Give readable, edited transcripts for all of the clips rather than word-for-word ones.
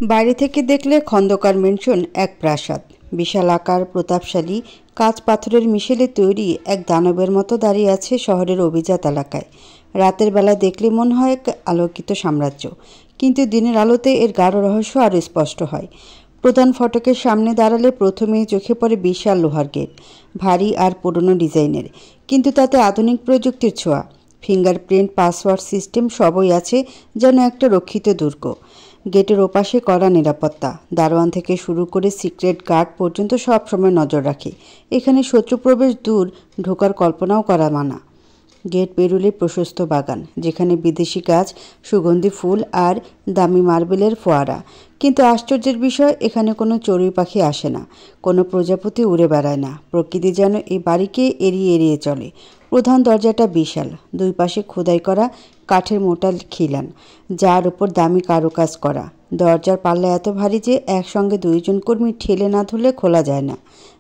বাইরে থেকে দেখলে খন্দকার ম্যানশন এক প্রাসাদ। বিশাল আকার, প্রতাপশালী, কাঁচ পাথরের মিশেলে তৈরি এক দানবের মতো দাঁড়িয়ে আছে শহরের অভিজাত এলাকায়। রাতের বেলা দেখলে মনে হয় এক আলোকিত সাম্রাজ্য, কিন্তু দিনের আলোতে এর গাঢ় রহস্য আরও স্পষ্ট হয়। প্রধান ফটকের সামনে দাঁড়ালে প্রথমেই চোখে পড়ে বিশাল লোহার গেট, ভারী আর পুরনো ডিজাইনের, কিন্তু তাতে আধুনিক প্রযুক্তির ছোঁয়া। ফিঙ্গারপ্রিন্ট, পাসওয়ার্ড সিস্টেম সবই আছে, যেন একটা রক্ষিত দুর্গ। গেটের ওপাশে কড়া নিরাপত্তা, দারোয়ান থেকে শুরু করে সিক্রেট গার্ড পর্যন্ত সব সময় নজর রাখে। এখানে শত্রু প্রবেশ দূর, ঢোকার কল্পনাও করা মানা। গেট পেরুলে প্রশস্ত বাগান, যেখানে বিদেশি গাছ, সুগন্ধি ফুল আর দামি মার্বেলের ফোয়ারা। কিন্তু আশ্চর্যের বিষয়, এখানে কোনো চড়ুই পাখি আসে না, কোনো প্রজাপতি উড়ে বেড়ায় না। প্রকৃতি যেন এই বাড়িকে এড়িয়ে এড়িয়ে চলে। প্রধান দরজাটা বিশাল, দুই পাশে খোদাই করা কাঠের মোটা খিলান, যার উপর দামি কারুকাজ করা। দরজার পাল্লা এত ভারী যে একসঙ্গে দুইজন কর্মী ঠেলে না ধরলে খোলা যায় না।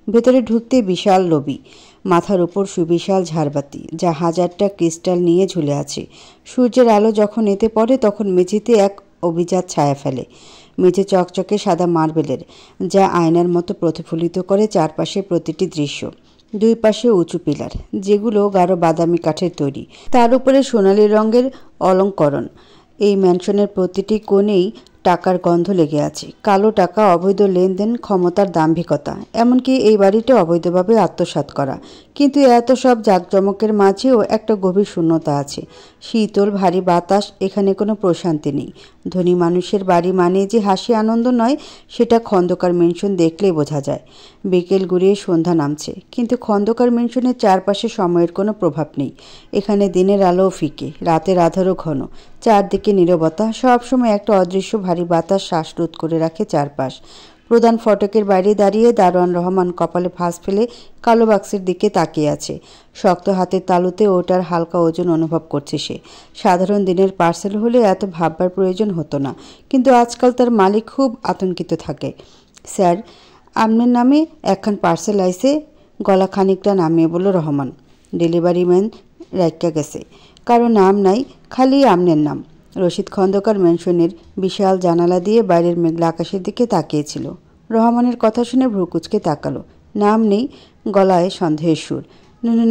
ভেতরে ঢুকতে বিশাল লবি, মাথার উপর সুবিশাল ঝাড়বাতি, যা হাজারটা ক্রিস্টাল নিয়ে ঝুলে আছে। সূর্যের আলো যখন এতে পড়ে তখন মেঝেতে এক অভিজাত ছায়া ফেলে। মেঝে চকচকে সাদা মার্বেলের, যা আয়নার মতো প্রতিফলিত করে চারপাশের প্রতিটি দৃশ্য। দুই পাশে উঁচু পিলার, যেগুলো গাঢ় বাদামি কাঠের তৈরি, তার উপরে সোনালি রঙের অলঙ্করণ। এই ম্যানশনের প্রতিটি কোণেই টাকার গন্ধ লেগে আছে। কালো টাকা, অবৈধ লেনদেন, ক্ষমতার দাম্ভিকতা, এমনকি এই বাড়িটা অবৈধভাবে আত্মসাৎ করা। কিন্তু এত সব জাঁকজমকের মাঝেও একটা গভীর শূন্যতা আছে। শীতল ভারী বাতাস, এখানে কোনো প্রশান্তি নেই। ধনী মানুষের বাড়ি মানে যে হাসি আনন্দ নয়, সেটা খন্দকার ম্যানশন দেখলেই বোঝা যায়। বিকেল গড়িয়ে সন্ধ্যা নামছে, কিন্তু খন্দকার ম্যানশনের চারপাশে সময়ের কোনো প্রভাব নেই। এখানে দিনের আলোও ফিকে, রাতের আধারও ঘন, চারদিকে নীরবতা। সবসময় একটা অদৃশ্য ভারী বাতাস শ্বাসরোধ করে রাখে চারপাশ। প্রধান ফটকের বাইরে দাঁড়িয়ে দারোয়ান রহমান কপালে ফাঁস ফেলে কালো বাক্সের দিকে তাকিয়ে আছে। শক্ত হাতের তালুতে ওটার হালকা ওজন অনুভব করছে সে। সাধারণ দিনের পার্সেল হলে এত ভাববার প্রয়োজন হতো না, কিন্তু আজকাল তার মালিক খুব আতঙ্কিত থাকে। স্যার, আপনার নামে একখান পার্সেল আইছে, গলা খানিকটা নামিয়ে বলল রহমান। ডেলিভারি ম্যান রাইকা গেছে, কারো নাম নাই, খালি আমনের নাম। রশিদ খন্দকার ম্যানশনের বিশাল জানালা দিয়ে বাইরের মেঘলা আকাশের দিকে তাকিয়েছিল। রহমানের কথা শুনে ভ্রুকুচকে তাকালো। নাম নেই, গলায় সন্দেহের সুর।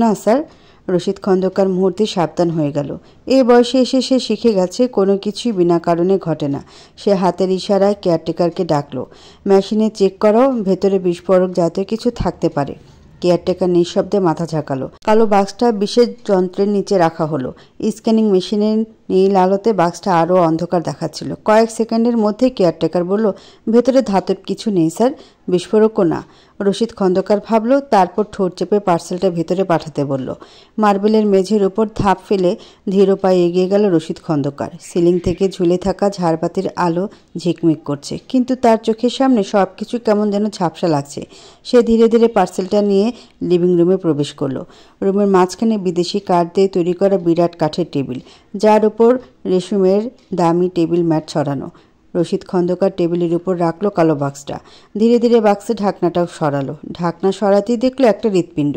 না স্যার। রশিদ খন্দকার মুহূর্তে সাবধান হয়ে গেল। এই বয়সে এসে সে শিখে গেছে কোনো কিছুই বিনা কারণে ঘটে না। সে হাতের ইশারায় কেয়ারটেকারকে ডাকলো। মেশিনে চেক করো, ভেতরে বিস্ফোরক জাতীয় কিছু থাকতে পারে। কেয়ারটেকার নিঃশব্দে মাথা ঝাঁকালো। কালো বাক্সটা বিশেষ যন্ত্রের নিচে রাখা হলো। স্ক্যানিং মেশিনের নীল আলোতে বাক্সটা আরও অন্ধকার দেখাচ্ছিল। কয়েক সেকেন্ডের মধ্যে কেয়ারটেকার বলল, ভেতরে ধাতব কিছু নেই স্যার, বিস্ফোরকও না। রশিদ খন্দকার ভাবল, তারপর ঠোঁট চেপে পার্সেলটা ভেতরে পাঠাতে বলল। মার্বেলের মেঝের উপর ধাপ ফেলে ধীর পায়ে এগিয়ে গেল রশিদ খন্দকার। সিলিং থেকে ঝুলে থাকা ঝাড়বাতির আলো ঝিকমিক করছে, কিন্তু তার চোখের সামনে সব কিছু কেমন যেন ঝাপসা লাগছে। সে ধীরে ধীরে পার্সেলটা নিয়ে লিভিং রুমে প্রবেশ করলো। রুমের মাঝখানে বিদেশি কাঠ দিয়ে তৈরি করা বিরাট কাঠের টেবিল, যার উপর রেশমের দামি টেবিল ম্যাট ছড়ানো। রশিদ খন্দকার টেবিলের উপর রাখলো কালো বাক্সটা। ধীরে ধীরে বাক্সের ঢাকনাটাও সরালো। ঢাকনা সরাতেই দেখলো একটা হৃৎপিণ্ড,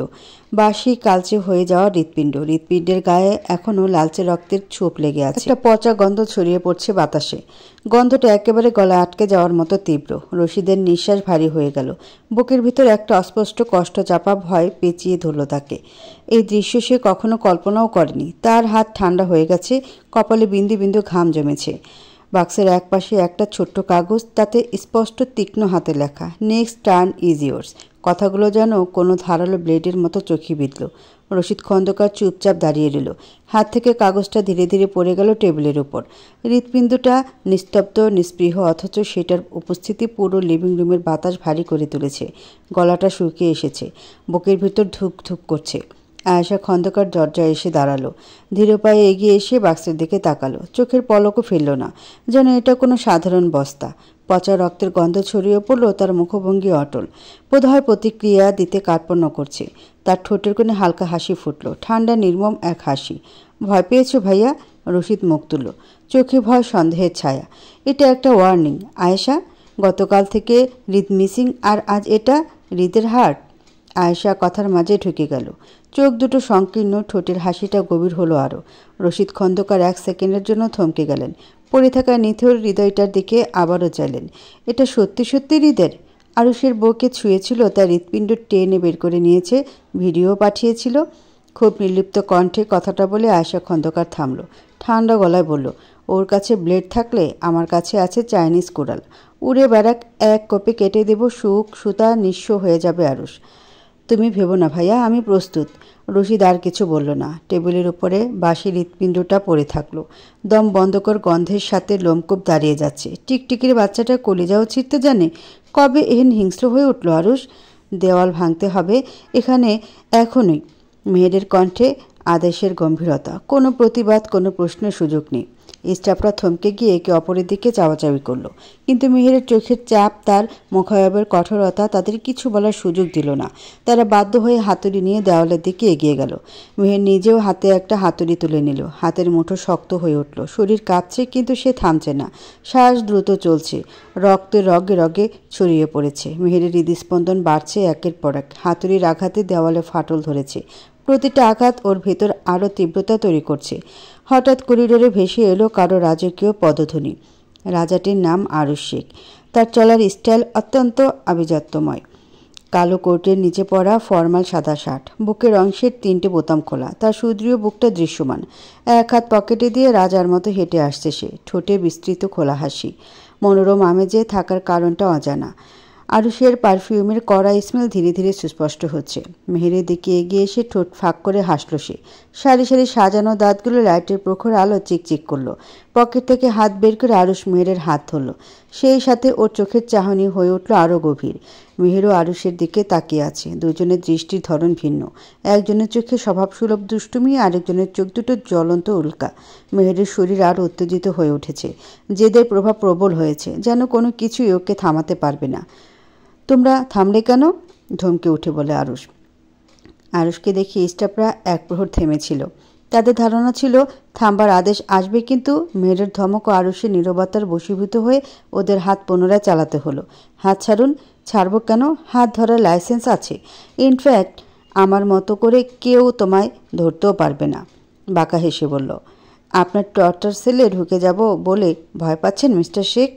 বাসি কালচে হয়ে যাওয়া হৃৎপিণ্ড। হৃৎপিণ্ডের গায়ে এখনও লালচে রক্তের ছোপ লেগে আছে। একটা পচা গন্ধ ছড়িয়ে পড়ছে বাতাসে। গন্ধটা একেবারে গলায় আটকে যাওয়ার মতো তীব্র। রশিদের নিঃশ্বাস ভারী হয়ে গেল। বুকের ভিতর একটা অস্পষ্ট কষ্ট চাপা ভয় পেঁচিয়ে ধরল তাকে। এই দৃশ্য সে কখনো কল্পনাও করেনি। তার হাত ঠান্ডা হয়ে গেছে, কপালে বিন্দু বিন্দু ঘাম জমেছে। বাক্সের একপাশে একটা ছোট্ট কাগজ, তাতে স্পষ্ট তীক্ষ্ণ হাতে লেখা, নেক্সট টার্ন ইজ ইয়োর্স। কথাগুলো যেন কোনো ধারালো ব্লেডের মতো চোখে বিঁধল। রশিদ খন্দকার চুপচাপ দাঁড়িয়ে রইল। হাত থেকে কাগজটা ধীরে ধীরে পড়ে গেল টেবিলের উপর। হৃৎপিণ্ডটা নিস্তব্ধ, নিস্পৃহ, অথচ সেটার উপস্থিতি পুরো লিভিং রুমের বাতাস ভারী করে তুলেছে। গলাটা শুকিয়ে এসেছে, বুকের ভিতর ধুক ধুক করছে। আয়েশা খন্দকার দরজায় এসে দাঁড়ালো। ধীর পায়ে এগিয়ে এসে বাক্সের দিকে তাকালো। চোখের পলকও ফেলল না, যেন এটা কোনো সাধারণ বস্তা। পচা রক্তের গন্ধ ছড়িয়ে পড়ল। তার মুখভঙ্গি অটল, বোধহয় প্রতিক্রিয়া দিতে কার্পণ্য করছে। তার ঠোঁটের কোণে হালকা হাসি ফুটল, ঠান্ডা নির্মম এক হাসি। ভয় পেয়েছো ভাইয়া? রশিদ মুখ তুলল, চোখে ভয়, সন্দেহের ছায়া। এটা একটা ওয়ার্নিং আয়েশা। গতকাল থেকে হৃদ মিসিং, আর আজ এটা হৃদের হার্ট। আয়েশা কথার মাঝে ঢুকে গেল। চোখ দুটো সংকীর্ণ, ঠোঁটের হাসিটা গভীর হলো আরও। রশিদ খন্দকার এক সেকেন্ডের জন্য থমকে গেলেন। পড়ে থাকা নিথর হৃদয়টার দিকে আবারও চাইলেন। এটা সত্যি সত্যি হৃদের? আরুষের বউকে ছুঁয়েছিল, তার হৃৎপিণ্ড টেনে বের করে নিয়েছে, ভিডিও পাঠিয়েছিল। খুব নির্লিপ্ত কণ্ঠে কথাটা বলে আয়েশা খন্দকার থামল। ঠান্ডা গলায় বলল, ওর কাছে ব্লেড থাকলে আমার কাছে আছে চাইনিজ কোরাল। উড়ে বেড়াক, এক কোপে কেটে দেব, সুখ সুতা নিঃস্ব হয়ে যাবে আরুষ। তুমি ভেবো না ভাইয়া, আমি প্রস্তুত। রশিদ আর কিছু বলল না। টেবিলের উপরে বাসি হৃৎপিণ্ডটা পড়ে থাকলো। দম বন্ধকর গন্ধের সাথে লোমকূপ দাঁড়িয়ে যাচ্ছে। টিকটিকির বাচ্চাটা কলিজাও ছিঁড়তে জানে। কবে এহেন হিংস্র হয়ে উঠল আরুষ? দেওয়াল ভাঙতে হবে এখানে, এখনই। মেহেরের কণ্ঠে আদেশের গম্ভীরতা। কোনো প্রতিবাদ, কোনো প্রশ্নের সুযোগ নেই। স্টাফরা থমকে গিয়ে একে অপরের দিকে চাওয়াচাওয়ি করল, কিন্তু মেহেরের চোখের চাপ, তার মুখাবয়বের কঠোরতা তাদের কিছু বলার সুযোগ দিল না। তারা বাধ্য হয়ে হাতুড়ি নিয়ে দেওয়ালের দিকে এগিয়ে গেল। মেহের নিজেও হাতে একটা হাতুড়ি তুলে নিল। হাতের মুঠো শক্ত হয়ে উঠল। শরীর কাঁপছে, কিন্তু সে থামছে না। শ্বাস দ্রুত চলছে, রক্তে রগে রগে ছড়িয়ে পড়েছে। মেহেরের হৃদস্পন্দন বাড়ছে একের পর এক। হাতুড়ির আঘাতে দেওয়ালে ফাটল ধরেছে। প্রতিটা আঘাত ওর ভেতর আরও তীব্রতা তৈরি করছে। হঠাৎ করিডোরে ভেসে এলো কারো রাজকীয় পদধ্বনি। রাজাটির নাম আরুষ শেখ। তার চলার স্টাইল অত্যন্ত আভিজাত্যময়। কালো কোটের নিচে পরা ফর্মাল সাদা শার্ট, বুকের অংশের 3টে বোতাম খোলা, তার সুদৃঢ় বুকটা দৃশ্যমান। এক হাত পকেটে দিয়ে রাজার মতো হেঁটে আসছে সে, ঠোঁটে বিস্তৃত খোলা হাসি। মনোরম আমেজে থাকার কারণটা অজানা। আরুষের পারফিউমের কড়া স্মেল ধীরে ধীরে সুস্পষ্ট হচ্ছে। মেহেরের দিকে এগিয়ে এসে ঠোঁট ফাঁক করে হাসল সে। সারি সারি সাজানো দাঁতগুলো লাইটের প্রখর আলো চিকচিক করলো। পকেট থেকে হাত বের করে আরুষ মেহেরের হাত ধরল। সেই সাথে ওর চোখের চাহনি হয়ে উঠল আরও গভীর। মেহেরও আরুষের দিকে তাকিয়ে আছে। দুজনের দৃষ্টির ধরন ভিন্ন। একজনের চোখে স্বভাবসুলভ দুষ্টুমি, আরেকজনের চোখ দুটো জ্বলন্ত উল্কা। মেহেরের শরীর আরও উত্তেজিত হয়ে উঠেছে। জেদের প্রভাব প্রবল হয়েছে, যেন কোনো কিছুই ওকে থামাতে পারবে না। তোমরা থামলে কেন? ধমকে উঠে বলে আরুষ। আরুষকে দেখে স্টাফরা এক প্রহর থেমেছিল। তাদের ধারণা ছিল থামবার আদেশ আসবে, কিন্তু মেহেরের ধমক ও আরুষের নীরবতার বশীভূত হয়ে ওদের হাত পুনরায় চালাতে হলো। হাত ছাড়ুন। ছাড়ব কেন? হাত ধরার লাইসেন্স আছে। ইনফ্যাক্ট আমার মতো করে কেউ তোমায় ধরতেও পারবে না। বাঁকা হেসে বলল, আপনার টর্চার সেলে ঢুকে যাব বলে ভয় পাচ্ছেন মিস্টার শেখ?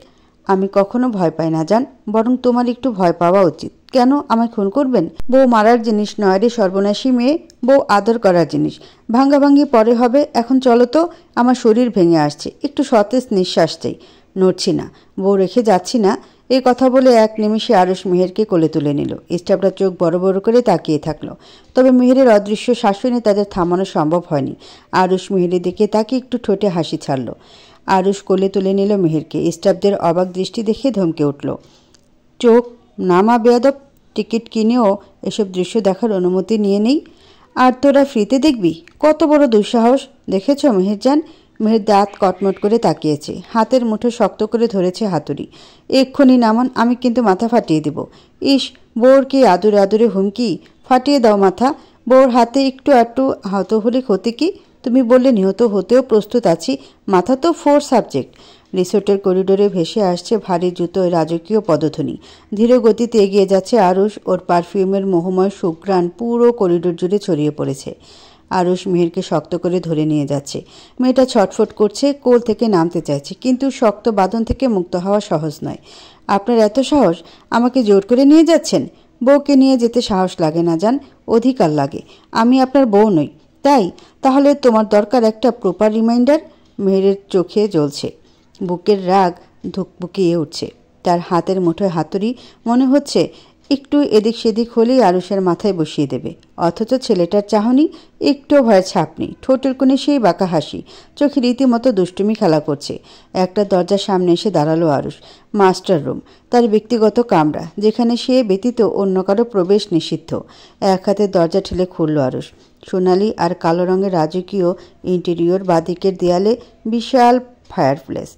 আমি কখনো ভয় পাই না জান, বরং তোমার একটু ভয় পাওয়া উচিত। কেন, আমায় খুন করবেন? বউ মারার জিনিস নয় রে সর্বনাশী মেয়ে, বউ আদর করার জিনিস। ভাঙ্গাভাঙ্গি পরে হবে, এখন চলো তো। আমার শরীর ভেঙে আসছে, একটু সতেজ নিঃশ্বাস চাই। নড়ছি না, বউ রেখে যাচ্ছি না। এই কথা বলে এক নিমিষে আরুষ মেহেরকে কোলে তুলে নিল। স্টাফরা চোখ বড় বড় করে তাকিয়ে থাকলো। তবে মেহেরের অদৃশ্য শাসনে তাদের থামানো সম্ভব হয়নি। আরুষ মেহেরের দিকে তাকিয়ে একটু ঠোঁটে হাসি ছাড়ল। আরুষ কোলে তুলে নিল মেহেরকে। স্টাফদের অবাক দৃষ্টি দেখে ধমকে উঠল, চোখ নামা বেয়াদব, টিকিট কিনেও এসব দৃশ্য দেখার অনুমতি নিয়ে নেই, আর তোরা ফ্রিতে দেখবি? কত বড় দুঃসাহস! দেখেছ মেহেরজান? মেহের দাঁত কটমট করে তাকিয়েছে। হাতের মুঠো শক্ত করে ধরেছে হাতুড়ি। এক্ষুনি নামান, আমি কিন্তু মাথা ফাটিয়ে দেব। ইস, বউর কি আদুরে আদুরে হুমকি! ফাটিয়ে দাও মাথা। বউর হাতে একটু একটু আহত হলে ক্ষতি কি? তুমি বললে নিহত হতেও প্রস্তুত আছি। মাথা তো 4 সাবজেক্ট। রিসোর্টের করিডোরে ভেসে আসছে ভারী জুতোয় রাজকীয় পদধ্বনি। ধীর গতিতে এগিয়ে যাচ্ছে আরুষ। ওর পারফিউমের মোহময় সুঘ্রাণ পুরো করিডোর জুড়ে ছড়িয়ে পড়েছে। আরুষ মেহেরকে শক্ত করে ধরে নিয়ে যাচ্ছে। মেয়েটা ছটফট করছে, কোল থেকে নামতে চাইছে, কিন্তু শক্ত বাঁধন থেকে মুক্ত হওয়া সহজ নয়। আপনার এত সাহস? আমাকে জোর করে নিয়ে যাচ্ছেন? বউকে নিয়ে যেতে সাহস লাগে না জান, অধিকার লাগে। আমি আপনার বউ নই। তাই? তাহলে তোমার দরকার একটা প্রপার রিমাইন্ডার। মেহেরের চোখে জ্বলছে, বুকের রাগ ধুকপুকিয়ে উঠছে। তার হাতের মুঠোয় হাতুড়ি। মনে হচ্ছে একটু এদিক সেদিক হলেই আরুষের মাথায় বসিয়ে দেবে। অথচ ছেলেটার চাহনি, একটুও ভয়ের ছাপ নেই। ঠোঁটের কোণে সেই বাঁকা হাসি, চোখে রীতিমতো দুষ্টুমি খেলা করছে। একটা দরজার সামনে এসে দাঁড়ালো আরুষ। মাস্টার রুম, তার ব্যক্তিগত কামরা, যেখানে সে ব্যতীত অন্য কারো প্রবেশ নিষিদ্ধ। এক হাতে দরজা ঠেলে খুলল আরুষ। সোনালি আর কালো রঙের রাজকীয় ইন্টেরিয়র। বাদিকের দেয়ালে বিশাল ফায়ারপ্লেস,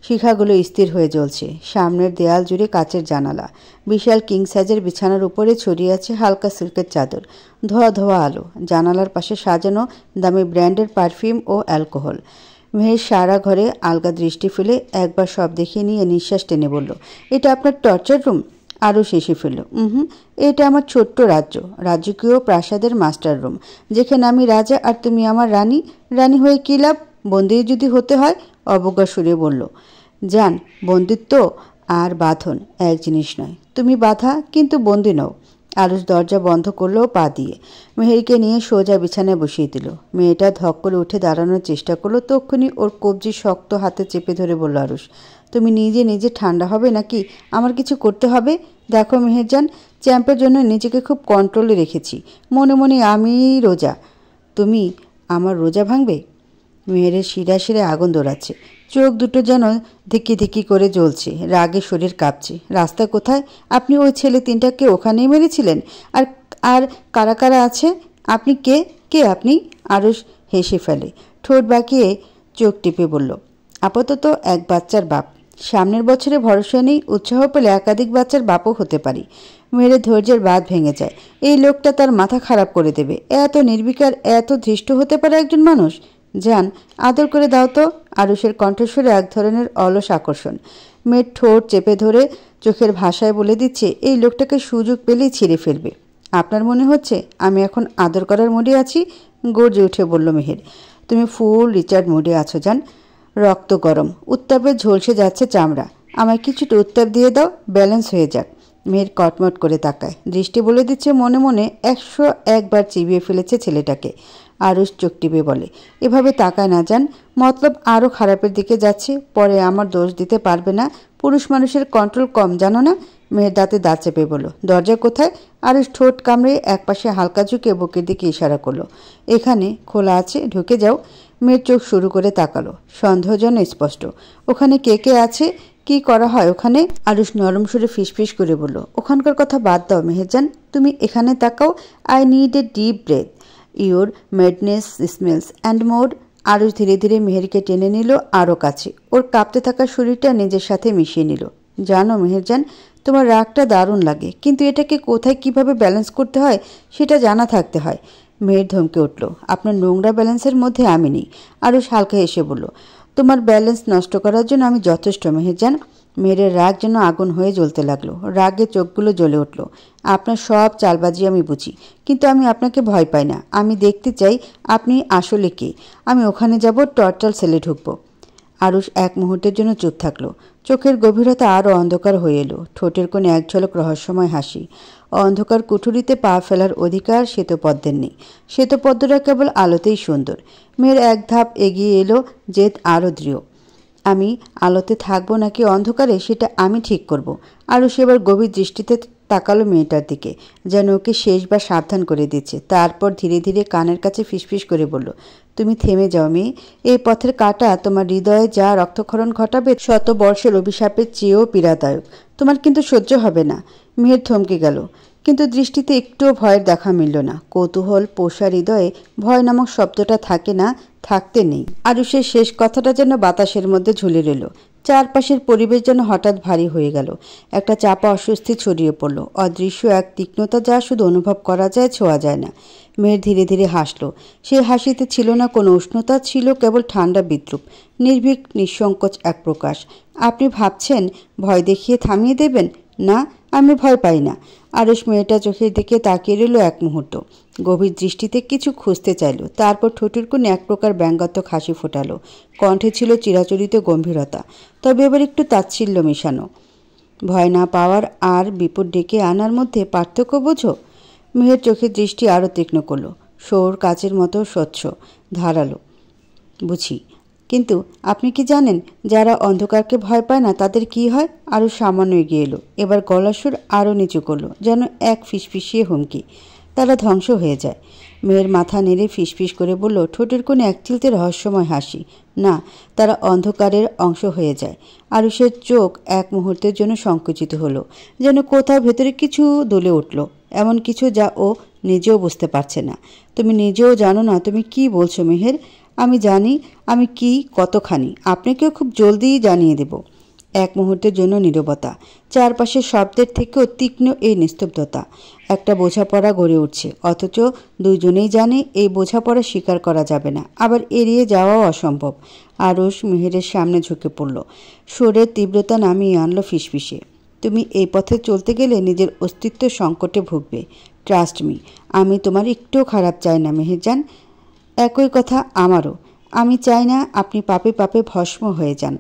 শিখাগুলো স্থির হয়ে জ্বলছে। সামনের দেয়াল জুড়ে কাচের জানালা। বিশাল কিং সাইজের বিছানার উপরে ছড়িয়ে আছে হালকা সিল্কের চাদর। ধোয়া ধোয়া আলো। জানালার পাশে সাজানো দামি ব্র্যান্ডের পারফিউম ও অ্যালকোহল। মেহের সারা ঘরে আলগা দৃষ্টি ফেলে একবার সব দেখে নিয়ে নিঃশ্বাস টেনে বলল, এটা আপনার টর্চার রুম? আরও শেষে ফেলল, এটা আমার ছোট্ট রাজ্য, রাজকীয় প্রাসাদের মাস্টার রুম, যেখানে আমি রাজা আর তুমি আমার রানী। রানী হয়ে কী লাভ? বন্দী যদি হতে হয়, অবজ্ঞা সুরে বলল, জান, বন্দিত্ব আর বাঁধন এক জিনিস নয়। তুমি বাধা, কিন্তু বন্দি নও। আরুষ দরজা বন্ধ করলো পা দিয়ে। মেহেরকে নিয়ে সোজা বিছানায় বসিয়ে দিল। মেয়েটা ধক করে উঠে দাঁড়ানোর চেষ্টা করলো, তক্ষুনি ওর কবজি শক্ত হাতে চেপে ধরে বলল আরুষ, তুমি নিজে নিজে ঠান্ডা হবে নাকি আমার কিছু করতে হবে? দেখো মেহেরজান, চ্যাম্পের জন্য নিজেকে খুব কন্ট্রোলে রেখেছি। মনে মনে আমি রোজা। তুমি আমার রোজা ভাঙবে? মেহেরের শিরায় শিরায় আগুন দৌড়াচ্ছে। চোখ দুটো যেন ধিকি ধিকি করে জ্বলছে, রাগে শরীর কাঁপছে। রাস্তা কোথায়? আপনি ওই ছেলে তিনটাকে ওখানেই মেরেছিলেন? আর আর কারা কারা আছে? আপনি কে? কে আপনি? আরুষ হেসে ফেলে, ঠোঁট বাঁকিয়ে চোখ টিপে বলল, আপাতত এক বাচ্চার বাপ। সামনের বছরে ভরসা নেই, উৎসাহ পেলে একাধিক বাচ্চার বাপও হতে পারি। মেরে ধৈর্যের বাঁধ ভেঙে যায়। এই লোকটা তার মাথা খারাপ করে দেবে। এত নির্বিকার, এত ধৃষ্ট হতে পারে একজন মানুষ? যান, আদর করে দাও তো। আরুষের কণ্ঠস্বরে এক ধরনের অলস আকর্ষণ। মেয়ের ঠোঁট চেপে ধরে চোখের ভাষায় বলে দিচ্ছে, এই লোকটাকে সুযোগ পেলেই ছিঁড়ে ফেলবে। আপনার মনে হচ্ছে আমি এখন আদর করার মুডে আছি? গর্জে উঠে বলল মেহের। তুমি ফুল রিচার্ড মুডে আছো জান। রক্ত গরম, উত্তাপে ঝলসে যাচ্ছে চামড়া। আমায় কিছুটা উত্তাপ দিয়ে দাও, ব্যালেন্স হয়ে যাক। মেয়ের কটমট করে তাকায়, দৃষ্টি বলে দিচ্ছে মনে মনে 101বার চিবিয়ে ফেলেছে ছেলেটাকে। আরুষ চোখ টিপে বলে, এভাবে তাকায় না যান, মতলব আরও খারাপের দিকে যাচ্ছে। পরে আমার দোষ দিতে পারবে না। পুরুষ মানুষের কন্ট্রোল কম, জানো না? মেয়ের দাঁতে দাঁত চেপে বলল, দরজা কোথায়? আরুষ ঠোঁট কামড়ে একপাশে হালকা ঝুঁকে বুকের দিকে ইশারা করলো, এখানে খোলা আছে, ঢুকে যাও। মেয়ের চোখ শুরু করে তাকালো, সন্দেহজন্য স্পষ্ট। ওখানে কে কে আছে? কি করা হয় ওখানে? আরুষ নরম সুরে ফিসফিস করে বলল, ওখানকার কথা বাদ দাও মেহেরজান, তুমি এখানে তাকাও। I need a deep breadth. Your madness smells and more. Aarush ধীরে ধীরে মেহেরকে টেনে নিল আরও কাছে। ওর কাঁপতে থাকা শরীরটা নিজের সাথে মিশিয়ে নিল। জানো মেহেরজান, তোমার রাগটা দারুণ লাগে, কিন্তু এটাকে কোথায় কিভাবে ব্যালেন্স করতে হয় সেটা জানা থাকতে হয়। মেয়ের ধমকে উঠল, আপনার নোংরা ব্যালেন্সের মধ্যে আমি নেই। আরুষ হালকা হেসে বলল, তোমার ব্যালেন্স নষ্ট করার জন্য আমি যথেষ্ট মেহেরজান। মেয়ের রাগ যেন আগুন হয়ে জ্বলতে লাগলো। রাগে চোখগুলো জ্বলে উঠল। আপনার সব চালবাজি আমি বুঝি, কিন্তু আমি আপনাকে ভয় পাই না। আমি দেখতে চাই আপনি আসলে কে। আমি ওখানে যাব, টর্চার সেলে ঢুকবো। আরুষ এক মুহূর্তের জন্য চুপ থাকলো। চোখের গভীরতা আরও অন্ধকার হয়ে এলো। ঠোঁটের কোণে এক ঝলক রহস্যময় হাসি। অন্ধকার কুঠুরিতে পা ফেলার অধিকার শ্বেতপদ্মের নেই। শ্বেতপদ্মরা কেবল আলোতেই সুন্দর। মেয়ের এক ধাপ এগিয়ে এলো, জেদ আরও দৃঢ়। আমি আলোতে থাকবো নাকি অন্ধকারে সেটা আমি ঠিক করব। আরুষ এবার গভীর দৃষ্টিতে তাকালো মেয়েটার দিকে, যেন ওকে শেষবার সাবধান করে দিচ্ছে। তারপর ধীরে ধীরে কানের কাছে ফিসফিস করে বলল, তুমি থেমে যাও মেয়ে। এই পথের কাঁটা তোমার হৃদয়ে যা রক্তক্ষরণ ঘটাবে শত বর্ষের অভিশাপের চেয়েও পীড়াদায়ক। তোমার কিন্তু সহ্য হবে না। মেয়ের থমকে গেল, কিন্তু দৃষ্টিতে একটুও ভয়ের দেখা মিলল না। কৌতূহল পোষা হৃদয়ে ভয় নামক শব্দটা থাকে না, থাকতে নেই। আরুষের শেষ কথাটা যেন বাতাসের মধ্যে ঝুলে রইল। চারপাশের পরিবেশ যেন হঠাৎ ভারী হয়ে গেল। একটা চাপা অস্বস্তি ছড়িয়ে পড়ল, অদৃশ্য এক তীক্ষ্ণতা যা শুধু অনুভব করা যায়, ছোঁয়া যায় না। মেয়ের ধীরে ধীরে হাসল। সেই হাসিতে ছিল না কোনো উষ্ণতা, ছিল কেবল ঠান্ডা বিদ্রুপ, নির্ভীক নিঃসংকোচ এক প্রকাশ। আপনি ভাবছেন ভয় দেখিয়ে থামিয়ে দেবেন? না, আমি ভয় পাই না। আরুষ মেয়েটা চোখের দিকে তাকিয়ে রইল এক মুহূর্ত। গভীর দৃষ্টিতে কিছু খুঁজতে চাইল, তারপর ঠোঁটের কোণে এক প্রকার ব্যঙ্গাত্মক হাসি ফোটালো। কণ্ঠে ছিল চিরাচরিত গম্ভীরতা, তবে এবার একটু তাচ্ছিল্য মেশানো। ভয় না পাওয়ার আর বিপদ ডেকে আনার মধ্যে পার্থক্য বোঝো? মেয়ের চোখের দৃষ্টি আরও তীক্ষ্ণ করল, সৌর কাচের মতো স্বচ্ছ, ধারালো। বুঝি, কিন্তু আপনি কি জানেন যারা অন্ধকারকে ভয় পায় না তাদের কি হয়? আরও সামান্য এগিয়ে এলো, এবার গলার সুর আরও নিচু করলো, যেন এক ফিসফিসিয়ে হুমকি। তারা ধ্বংস হয়ে যায়। মেয়ের মাথা নেড়ে ফিসফিস করে বলল, ঠোঁটের কোণে এক চিলতে রহস্যময় হাসি। না, তারা অন্ধকারের অংশ হয়ে যায়। আরুষের চোখ এক মুহূর্তের জন্য সংকুচিত হলো, যেন কোথাও ভেতরে কিছু দুলে উঠল, এমন কিছু যা ও নিজেও বুঝতে পারছে না। তুমি নিজেও জানো না তুমি কি বলছো মেহের। আমি জানি আমি কি, কতখানি, আপনাকেও খুব জলদিই জানিয়ে দেব। এক মুহূর্তের জন্য নীরবতা, চারপাশের শব্দের থেকেও তীক্ষ্ণ এই নিস্তব্ধতা। একটা বোঝাপড়া গড়ে উঠছে, অথচ দুইজনেই জানে এই বোঝাপড়া স্বীকার করা যাবে না, আবার এড়িয়ে যাওয়াও অসম্ভব। আরুষ মেহেরের সামনে ঝুঁকে পড়ল, সুরের তীব্রতা নামিয়ে আনলো ফিসফিসে, তুমি এই পথে চলতে গেলে নিজের অস্তিত্ব সংকটে ভুগবে। ট্রাস্ট মি, আমি তোমার একটুও খারাপ চাই না মেহেরজান। একই কথা আমারও। আমি চাই না আপনি পাপে পাপে ভস্ম হয়ে যান।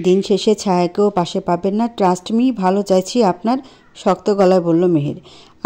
দিন শেষে ছায়াকেও পাশে পাবেন না, ট্রাস্ট মি। ভালো চাইছি আপনার, শক্ত গলায় বলল মেহের।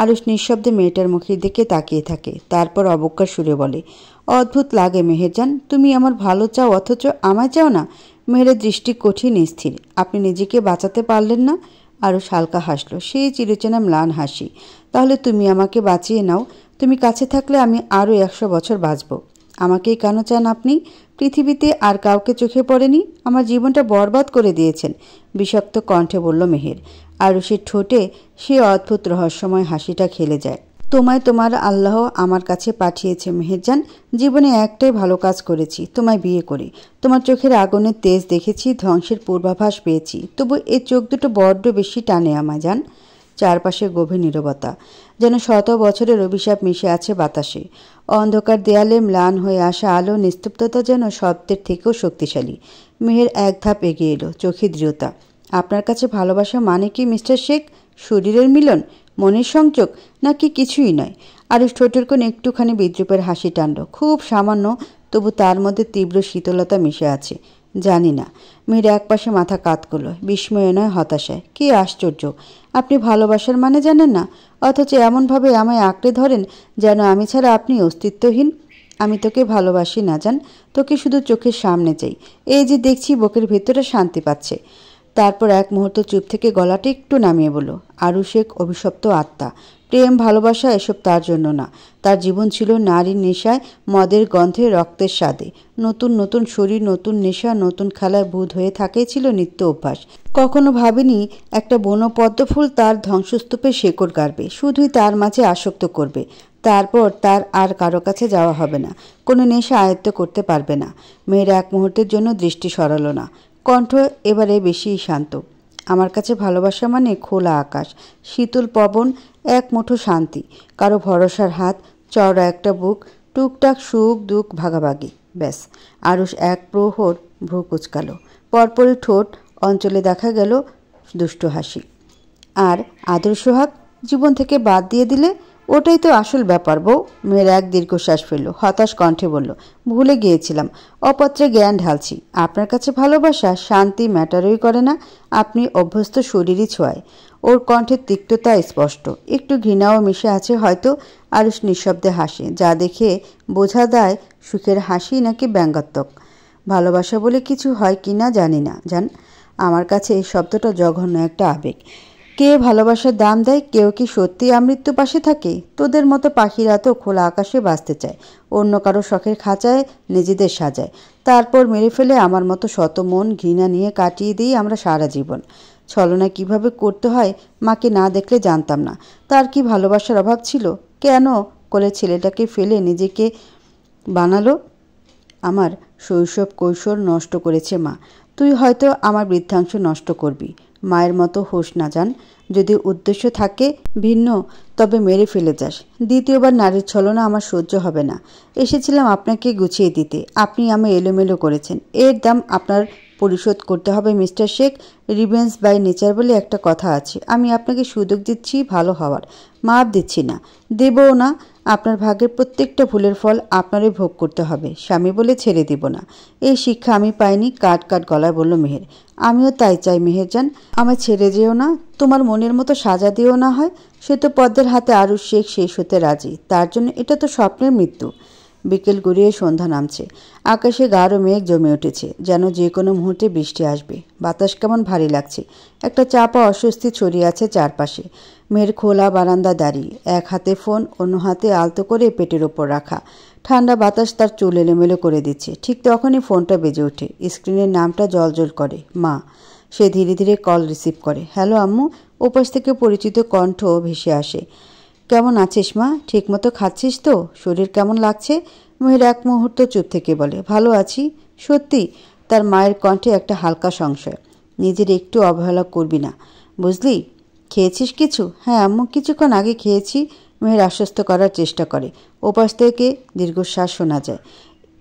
আরুষ নিঃশব্দে মেয়েটার মুখের দিকে তাকিয়ে থাকে, তারপর অবজ্ঞার সুরে বলে, অদ্ভুত লাগে মেহেরজান, তুমি আমার ভালো চাও অথচ আমায় চাও না। মেহেরের দৃষ্টি কঠিন স্থির। আপনি নিজেকে বাঁচাতে পারলেন না? আরুষ হালকা হাসল, সেই চিরচেনা ম্লান হাসি। তাহলে তুমি আমাকে বাঁচিয়ে নাও। তুমি কাছে থাকলে আমি আরও 100 বছর বাঁচব। আমাকেই কেন চান আপনি? পৃথিবীতে আর কাউকে চোখে পড়েনি? আমার জীবনটা বরবাদ করে দিয়েছেন, বিষাক্ত কণ্ঠে বলল মেহের। আরুষের ঠোঁটে সে অদ্ভুত রহস্যময় হাসিটা খেলে যায়। তোমায় তোমার আল্লাহ আমার কাছে পাঠিয়েছে মেহেরজান। জীবনে একটাই ভালো কাজ করেছি, তোমায় বিয়ে করে। তোমার চোখের আগুনের তেজ দেখেছি, ধ্বংসের পূর্বাভাস পেয়েছি, তবু এই চোখ দুটো বড্ড বেশি টানে আমায় জান। চারপাশে গভীর নীরবতা, যেন শত বছরের অভিশাপ মিশে আছে বাতাসে। অন্ধকার দেয়ালে ম্লান হয়ে আসা আলো, নিস্তব্ধতা যেন শব্দের থেকেও শক্তিশালী। মেহের এক ধাপ এগিয়ে এলো, চোখে দৃঢ়তা। আপনার কাছে ভালোবাসা মানে কি মিস্টার শেখ? শরীরের মিলন, মনের সংযোগ, নাকি কিছুই নয়? আরুষ ঠোঁটের কোণ একটুখানি বিদ্রুপের হাসি টানল, খুব সামান্য, তবু তার মধ্যে তীব্র শীতলতা মিশে আছে। জানি না। মেয়ের একপাশে মাথা কাত করল, বিস্ময়ে নয় হতাশায়। কি আশ্চর্য, আপনি ভালোবাসার মানে জানেন না, অথচ এমনভাবে আমায় আঁকড়ে ধরেন যেন আমি ছাড়া আপনি অস্তিত্বহীন। আমি তোকে ভালোবাসি না জান, তোকে শুধু চোখের সামনে চাই। এই যে দেখছি বুকের ভেতরে শান্তি পাচ্ছে। তারপর এক মুহূর্ত চুপ থেকে গলাটা একটু নামিয়ে বলল, আরুষ এক অভিশপ্ত আত্মা। প্রেম ভালোবাসা এসব তার জন্য না। তার জীবন ছিল নারীর নেশায়, মদের গন্ধে, রক্তের স্বাদে। নতুন নতুন শরীর, নতুন নেশা, নতুন খেলায় বুঁদ হয়ে থাকাই ছিল নিত্য অভ্যাস। কখনো ভাবেনি একটা বনপদ্মফুল তার ধ্বংসস্তূপে শেকড় গাড়বে, শুধুই তার মাঝে আসক্ত করবে। তারপর তার আর কারো কাছে যাওয়া হবে না, কোনো নেশা আয়ত্ত করতে পারবে না। মেয়ের এক মুহূর্তের জন্য দৃষ্টি সরালো না, কণ্ঠ এবারে বেশিই শান্ত। আমার কাছে ভালোবাসা মানে খোলা আকাশ, শীতল পবন, এক মুঠো শান্তি, কারো ভরসার হাত, চওড়া একটা বুক, টুকটাক সুখ দুঃখ ভাগাভাগি, ব্যাস। আরুষ এক প্রহর ভ্রু কুচকালো, পরপরই ঠোঁট অঞ্চলে দেখা গেল দুষ্টু হাসি। আর আদর্শ হাক জীবন থেকে বাদ দিয়ে দিলে? ওটাই তো আসল ব্যাপার বউ। মেয়ের এক দীর্ঘশ্বাস ফেলল, হতাশ কণ্ঠে বলল, ভুলে গিয়েছিলাম, অপত্রে জ্ঞান ঢালছি। আপনার কাছে ভালোবাসা শান্তি ম্যাটারই করে না, আপনি অভ্যস্ত শরীরই ছোঁয়ায়। ওর কণ্ঠের তিক্ততা স্পষ্ট, একটু ঘৃণাও মিশে আছে হয়তো। আরুষ নিঃশব্দে হাসে, যা দেখে বোঝা দেয় সুখের হাসি নাকি ব্যঙ্গাত্মক। ভালোবাসা বলে কিছু হয় কি না জানি না জান, আমার কাছে এই শব্দটা জঘন্য একটা আবেগ। কে ভালোবাসার দাম দেয়? কেউ কি সত্যি আমৃত্যু পাশে থাকে? তোদের মতো পাখিরা তো খোলা আকাশে বাঁচতে চায়, অন্য কারো শখের খাঁচায় নিজেদের সাজায়, তারপর মেরে ফেলে। আমার মতো শত মন ঘৃণা নিয়ে কাটিয়ে দিই আমরা সারা জীবন। ছলনা কিভাবে করতে হয় মাকে না দেখলে জানতাম না। তার কি ভালোবাসার অভাব ছিল? কেন কোলে ছেলেটাকে ফেলে নিজেকে বানালো? আমার শৈশব কৈশোর নষ্ট করেছে মা। তুই হয়তো আমার বৃদ্ধাংশ নষ্ট করবি। মায়ের মতো হোস না জান। যদি উদ্দেশ্য থাকে ভিন্ন, তবে মেরে ফেলে যাস। দ্বিতীয়বার নারীর ছলনা আমার সহ্য হবে না। এসেছিলাম আপনাকে গুছিয়ে দিতে, আপনি আমায় এলোমেলো করেছেন। এর দাম আপনার পরিশোধ করতে হবে mister Sheikh. Revenge by nature বলে একটা কথা আছে। আমি আপনাকে সুযোগ দিচ্ছি ভালো হওয়ার, মাপ দিচ্ছি না, দেবও না। আপনার ভাগ্যের প্রত্যেকটা ভুলের ফল আপনারই ভোগ করতে হবে, স্বামী বলে ছেড়ে দিব না। এই শিক্ষা আমি পাইনি, কাট কাট গলায় বলল মেহের। আমিও তাই চাই মেহেরজান, আমায় ছেড়ে যেও না, তোমার মনের মতো সাজা দিও না হয়। সে তো পদ্মের হাতে আরুষ শেখ শেষ হতে রাজি, তার জন্য এটা তো স্বপ্নের মৃত্যু। বিকেল গড়িয়ে সন্ধ্যা নামছে, আকাশে গাঢ় মেঘ জমে উঠেছে, যেন যে কোনো মুহূর্তে বৃষ্টি আসবে। বাতাস কেমন ভারী লাগছে, একটা চাপা অস্বস্তি ছড়িয়ে আছে চারপাশে। মেয়ের খোলা বারান্দা দাঁড়িয়ে, এক হাতে ফোন, অন্য হাতে আলতো করে পেটের ওপর রাখা। ঠান্ডা বাতাস তার চুল এলোমেলো করে দিচ্ছে। ঠিক তখনই ফোনটা বেজে ওঠে, স্ক্রিনের নামটা জলজল করে, মা। সে ধীরে ধীরে কল রিসিভ করে। হ্যালো আম্মু। ওপাশ থেকে পরিচিত কণ্ঠ ভেসে আসে। কেমন আছিস মা? ঠিকমতো খাচ্ছিস তো? শরীর কেমন লাগছে? মেয়ের এক মুহূর্ত চুপ থেকে বলে, ভালো আছি। সত্যি? তার মায়ের কণ্ঠে একটা হালকা সংশয়। নিজের একটু অবহেলা করবি না, বুঝলি? খেয়েছিস কিছু? হ্যাঁ আম্মু, কিছুক্ষণ আগে খেয়েছি। মেয়ের আশ্বস্ত করার চেষ্টা করে। ওপাশ থেকে দীর্ঘশ্বাস শোনা যায়।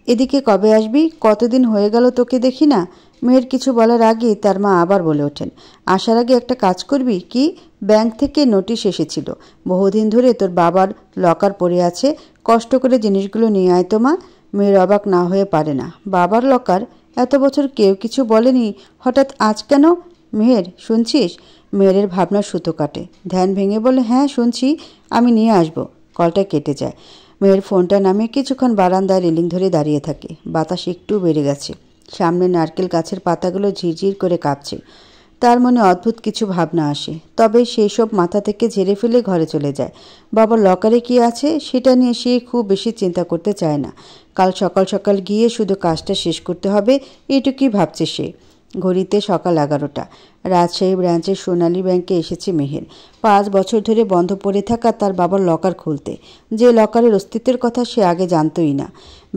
এদিকে কবে আসবি? কতদিন হয়ে গেল তোকে দেখি না। মেয়ের কিছু বলার আগেই তার মা আবার বলে ওঠেন, আসার আগে একটা কাজ করবি কি? ব্যাংক থেকে নোটিশ এসেছিল, বহুদিন ধরে তোর বাবার লকার পড়ে আছে, কষ্ট করে জিনিসগুলো নিয়ে আয় তো মা। মেয়ের অবাক না হয়ে পারে না। বাবার লকার, এত বছর কেউ কিছু বলেনি, হঠাৎ আজ কেন? মেহের, শুনছিস? মেহেরের ভাবনার সুতো কাটে। ধ্যান ভেঙে বলে, হ্যাঁ শুনছি, আমি নিয়ে আসব। কলটা কেটে যায়। মেহের ফোনটা নামিয়ে কিছুক্ষণ বারান্দায় রেলিং ধরে দাঁড়িয়ে থাকে। বাতাস একটু বেড়ে গেছে। সামনে নারকেল গাছের পাতাগুলো ঝিরঝির করে কাঁপছে। তার মনে অদ্ভুত কিছু ভাবনা আসে, তবে সেই সব মাথা থেকে ঝেড়ে ফেলে ঘরে চলে যায়। বাবার লকারে কি আছে সেটা নিয়ে সে খুব বেশি চিন্তা করতে চায় না। কাল সকাল সকাল গিয়ে শুধু কাজটা শেষ করতে হবে, এইটুকুই ভাবছে সে। ঘড়িতে সকাল 11টা। রাজশাহী ব্রাঞ্চের সোনালী ব্যাংকে এসেছে মেহের। 5 বছর ধরে বন্ধ পড়ে থাকা তার বাবার লকার খুলতে। যে লকারের অস্তিত্বের কথা সে আগে জানতই না।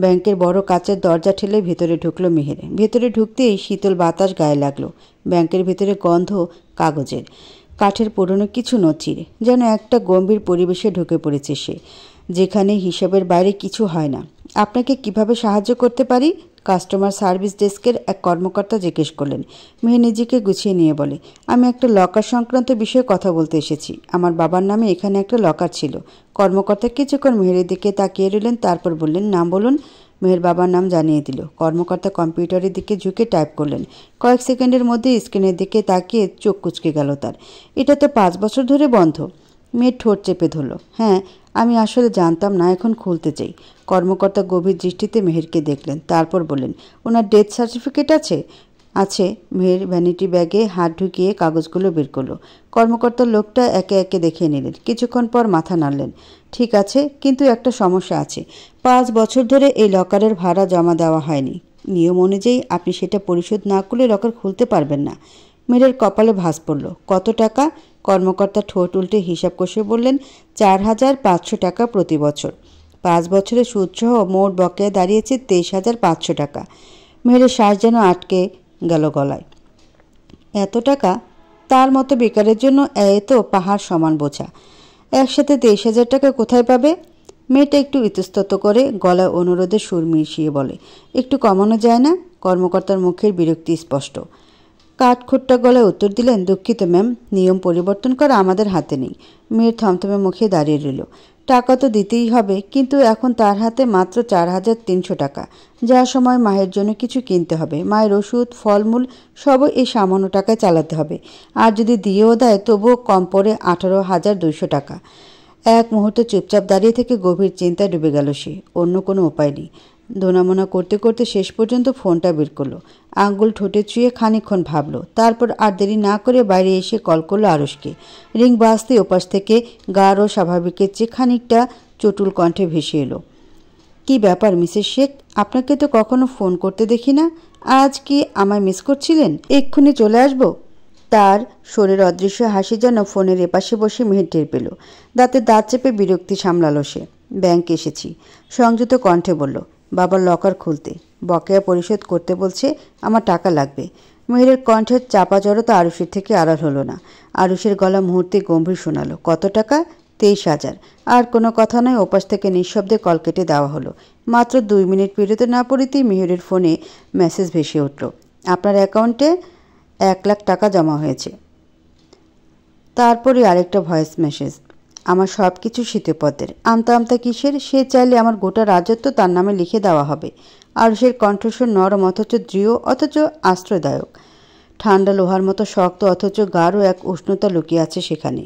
ব্যাংকের বড় কাচের দরজা ঠেলে ভেতরে ঢুকলো মেহের। ভেতরে ঢুকতেই শীতল বাতাস গায়ে লাগলো। ব্যাংকের ভেতরে গন্ধ কাগজের, কাঠের পুরনো কিছু নথির, যেন একটা গম্ভীর পরিবেশে ঢুকে পড়েছে সে, যেখানে হিসাবের বাইরে কিছু হয় না। আপনাকে কিভাবে সাহায্য করতে পারি? কাস্টমার সার্ভিস ডেস্কের এক কর্মকর্তা জিজ্ঞেস করলেন। মেয়ে নিজেকে গুছিয়ে নিয়ে বলে, আমি একটা লকার সংক্রান্ত বিষয়ে কথা বলতে এসেছি। আমার বাবার নামে এখানে একটা লকার ছিল। কর্মকর্তা কিছুক্ষণ মেহেরের দিকে তাকিয়ে রইলেন, তারপর বললেন, নাম বলুন। মেহের বাবার নাম জানিয়ে দিল। কর্মকর্তা কম্পিউটারের দিকে ঝুঁকে টাইপ করলেন। কয়েক সেকেন্ডের মধ্যে স্ক্রিনের দিকে তাকিয়ে চোখ কুঁচকে গেল তার। এটা তো 5 বছর ধরে বন্ধ। মেয়ের ঠোঁট চেপে ধরল। হ্যাঁ, আমি আসলে জানতাম না, এখন খুলতে চাই। কর্মকর্তা গভীর দৃষ্টিতে মেহেরকে দেখলেন, তারপর বললেন, ওনার ডেথ সার্টিফিকেট আছে? আছে। মেহের ভ্যানিটি ব্যাগে হাত ঢুকিয়ে কাগজগুলো বের করলো। কর্মকর্তার লোকটা একে একে দেখিয়ে নিলেন। কিছুক্ষণ পর মাথা নাড়লেন। ঠিক আছে, কিন্তু একটা সমস্যা আছে। 5 বছর ধরে এই লকারের ভাড়া জমা দেওয়া হয়নি। নিয়ম অনুযায়ী আপনি সেটা পরিশোধ না করলে লকার খুলতে পারবেন না। মেয়ের কপালে ভাঁজ পড়ল। কত টাকা? কর্মকর্তা ঠোঁট উল্টে হিসাব কষে বললেন, 4,500 টাকা প্রতি বছর। 5 বছরে সুদসহ মোট বকেয়া দাঁড়িয়েছে 23,500 টাকা। মেয়ের শ্বাস যেন আটকে গেল গলায়। এত টাকা? তার মতো বেকারের জন্য এত পাহাড় সমান বোঝা। একসাথে 23,000 টাকা কোথায় পাবে? মেয়েটা একটু ইতস্তত করে গলায় অনুরোধের সুর মিশিয়ে বলে, একটু কমানো যায় না? কর্মকর্তার মুখের বিরক্তি স্পষ্ট। কাঠখোট্টা গলায় উত্তর দিলেন, দুঃখিত ম্যাম, নিয়ম পরিবর্তন করা আমাদের হাতে নেই। মেয়ের থমথমে মুখে দাঁড়িয়ে রইল। টাকা তো দিতেই হবে, কিন্তু এখন তার হাতে মাত্র 4,300 টাকা। যা সময় মায়ের জন্য কিছু কিনতে হবে, মায়ের ওষুধ, ফলমূল সবই এই সামান্য টাকায় চালাতে হবে। আর যদি দিয়েও দেয় তবুও কম পড়ে 18,200 টাকা। এক মুহূর্তে চুপচাপ দাঁড়িয়ে থেকে গভীর চিন্তায় ডুবে গেল সে। অন্য কোনো উপায় নেই। দোনামোনা করতে করতে শেষ পর্যন্ত ফোনটা বের করলো। আঙ্গুল ঠোঁটে ছুঁয়ে খানিকক্ষণ ভাবলো। তারপর আর দেরি না করে বাইরে এসে কল করলো আরুষকে। রিং বাজতে ওপাশ থেকে গাঢ় স্বাভাবিকের চেয়ে খানিকটা চটুল কণ্ঠে ভেসে এলো। কি ব্যাপার মিসেস শেখ, আপনাকে তো কখনো ফোন করতে দেখি না। আজ কি আমায় মিস করছিলেন? এক্ষুনি চলে আসবো? তার শরীর অদৃশ্য হাসি যেন ফোনের এপাশে বসে মেহের টের পেল। দাঁতে দাঁত চেপে বিরক্তি সামলালো সে। ব্যাংকে এসেছি, সংযত কণ্ঠে বলল। বাবার লকার খুলতে, বকেয়া পরিশোধ করতে বলছে, আমার টাকা লাগবে। মেহেরের কণ্ঠের চাপা জড়তা আরুষের থেকে আড়াল হলো না। আরুষের গলা মুহূর্তে গম্ভীর শোনালো। কত টাকা? 23,000। আর কোনো কথা নয়, ওপাশ থেকে নিঃশব্দে কল কেটে দেওয়া হলো। মাত্র 2 মিনিট পেরোতে না পড়িতেই মেহেরের ফোনে মেসেজ ভেসে উঠল, আপনার অ্যাকাউন্টে 1 লাখ টাকা জমা হয়েছে। তারপরে আরেকটা ভয়েস মেসেজ, আমার সব কিছু শীতপথের, আমতা আমতা কিসের? সে চাইলে আমার গোটা রাজত্ব তার নামে লিখে দেওয়া হবে। আরুষের কণ্ঠস্বর নরম অথচ দৃঢ়, অথচ আশ্রয়দায়ক। ঠান্ডা লোহার মতো শক্ত অথচ গাঢ় এক উষ্ণতা লুকিয়ে আছে সেখানে।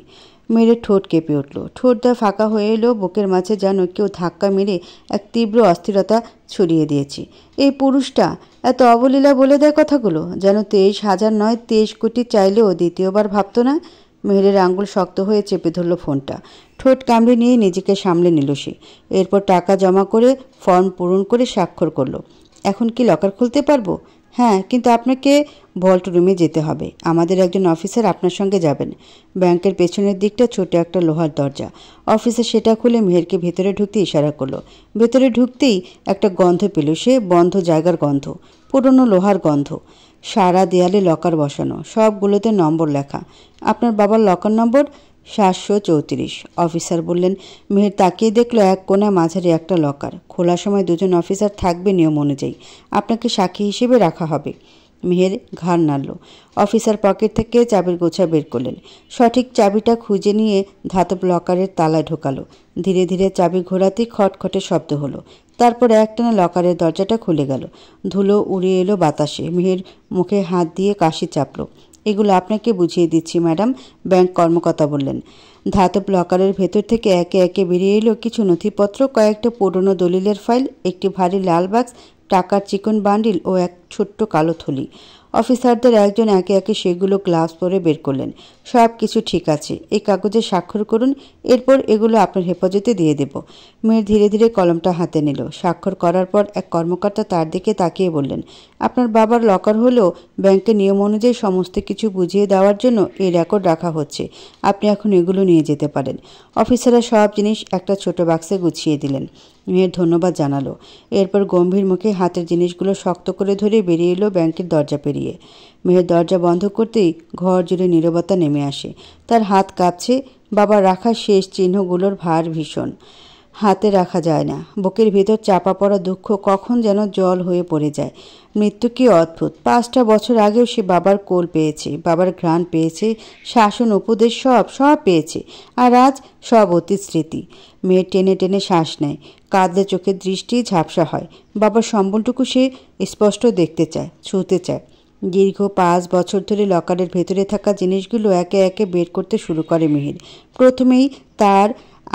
মেরে ঠোঁট কেঁপে উঠল। ঠোঁটটা ফাঁকা হয়ে এলো। বুকের মাঝে যেন কেউ ধাক্কা মেরে এক তীব্র অস্থিরতা ছড়িয়ে দিয়েছে। এই পুরুষটা এত অবলীলা বলে দেয় কথাগুলো, যেন 23,000 নয় 23 কোটি চাইলেও দ্বিতীয়বার ভাবত না। মেহেরের আঙ্গুল শক্ত হয়ে চেপে ধরল ফোনটা। ঠোঁট কামড়ে নিয়ে নিজেকে সামলে নিল সে। এরপর টাকা জমা করে ফর্ম পূরণ করে স্বাক্ষর করলো। এখন কি লকার খুলতে পারবো? হ্যাঁ, কিন্তু আপনাকে ভল্ট রুমে যেতে হবে। আমাদের একজন অফিসার আপনার সঙ্গে যাবেন। ব্যাংকের পেছনের দিকটা ছোট একটা লোহার দরজা। অফিসার সেটা খুলে মেহেরকে ভেতরে ঢুকতে ইশারা করলো। ভেতরে ঢুকতেই একটা গন্ধ পেল সে, বন্ধ জায়গার গন্ধ, পুরনো লোহার গন্ধ। সারা দেয়ালে লকার বসানো, সবগুলোতে নম্বর লেখা। আপনার বাবার লকার নম্বর 734। অফিসার বললেন। মেহের তাকিয়ে দেখলো এক কোণায় মাঝারি একটা লকার। খোলার সময় 2জন অফিসার থাকবে নিয়ম অনুযায়ী। আপনাকে সাক্ষী হিসেবে রাখা হবে। মেহের ঘাড় নাড়ল। অফিসার পকেট থেকে চাবির গোছা বের করলেন। সঠিক চাবিটা খুঁজে নিয়ে ধাতব লকারের তালায় ঢোকালো। ধীরে ধীরে চাবি ঘোরাতেই খটখটে শব্দ হলো। তারপর একটানা লকারের দরজাটা খুলে গেল। ধুলো উড়ে এলো বাতাসে। মেহের মুখে হাত দিয়ে কাশি চাপল। এগুলো আপনাকে বুঝিয়ে দিচ্ছি ম্যাডাম, ব্যাংক কর্মকর্তা বললেন। ধাতব লকারের ভেতর থেকে একে একে বেরিয়ে এলো কিছু নথিপত্র, কয়েকটা পুরনো দলিলের ফাইল, একটি ভারী লাল বাক্স, টাকার চিকন বান্ডিল ও এক ছোট্ট কালো থলি। অফিসারদের একজন একে একে সেগুলো গ্লাভস পরে বের করলেন। সব কিছু ঠিক আছে, এই কাগজে স্বাক্ষর করুন, এরপর এগুলো আপনার হেফাজতে দিয়ে দেব। মেয়ের ধীরে ধীরে কলমটা হাতে নিল। স্বাক্ষর করার পর এক কর্মকর্তা তার দিকে তাকিয়ে বললেন, আপনার বাবার লকার হলেও ব্যাংকের নিয়ম অনুযায়ী সমস্ত কিছু বুঝিয়ে দেওয়ার জন্য এই রেকর্ড রাখা হচ্ছে। আপনি এখন এগুলো নিয়ে যেতে পারেন। অফিসাররা সব জিনিস একটা ছোট বাক্সে গুছিয়ে দিলেন। মেয়ের ধন্যবাদ জানালো। এরপর গম্ভীর মুখে হাতের জিনিসগুলো শক্ত করে ধরে বেরিয়ে এলো ব্যাংকের দরজা পেরিয়ে। মেয়ের দরজা বন্ধ করতেই ঘর জুড়ে নীরবতা নেমে আসে। তার হাত কাঁপছে। বাবার রাখা শেষ চিহ্নগুলোর ভার ভীষণ, হাতে রাখা যায় না। বুকের ভেতর চাপা পড়া দুঃখ কখন যেন জল হয়ে পড়ে যায়। মৃত্যু কি অদ্ভুত! 5টা বছর আগেও সে বাবার কোল পেয়েছে, বাবার ঘ্রাণ পেয়েছে, শাসন উপদেশ সব পেয়েছে। আর আজ সব অতীত স্মৃতি। মেয়ে টেনে টেনে শ্বাস নেয়। কাঁদলে চোখের দৃষ্টি ঝাপসা হয়। বাবার সম্বলটুকু সে স্পষ্ট দেখতে চায়, ছুঁতে চায়। দীর্ঘ 5 বছর ধরে লকারের ভেতরে থাকা জিনিসগুলো একে একে বের করতে শুরু করে মিহির। প্রথমেই তার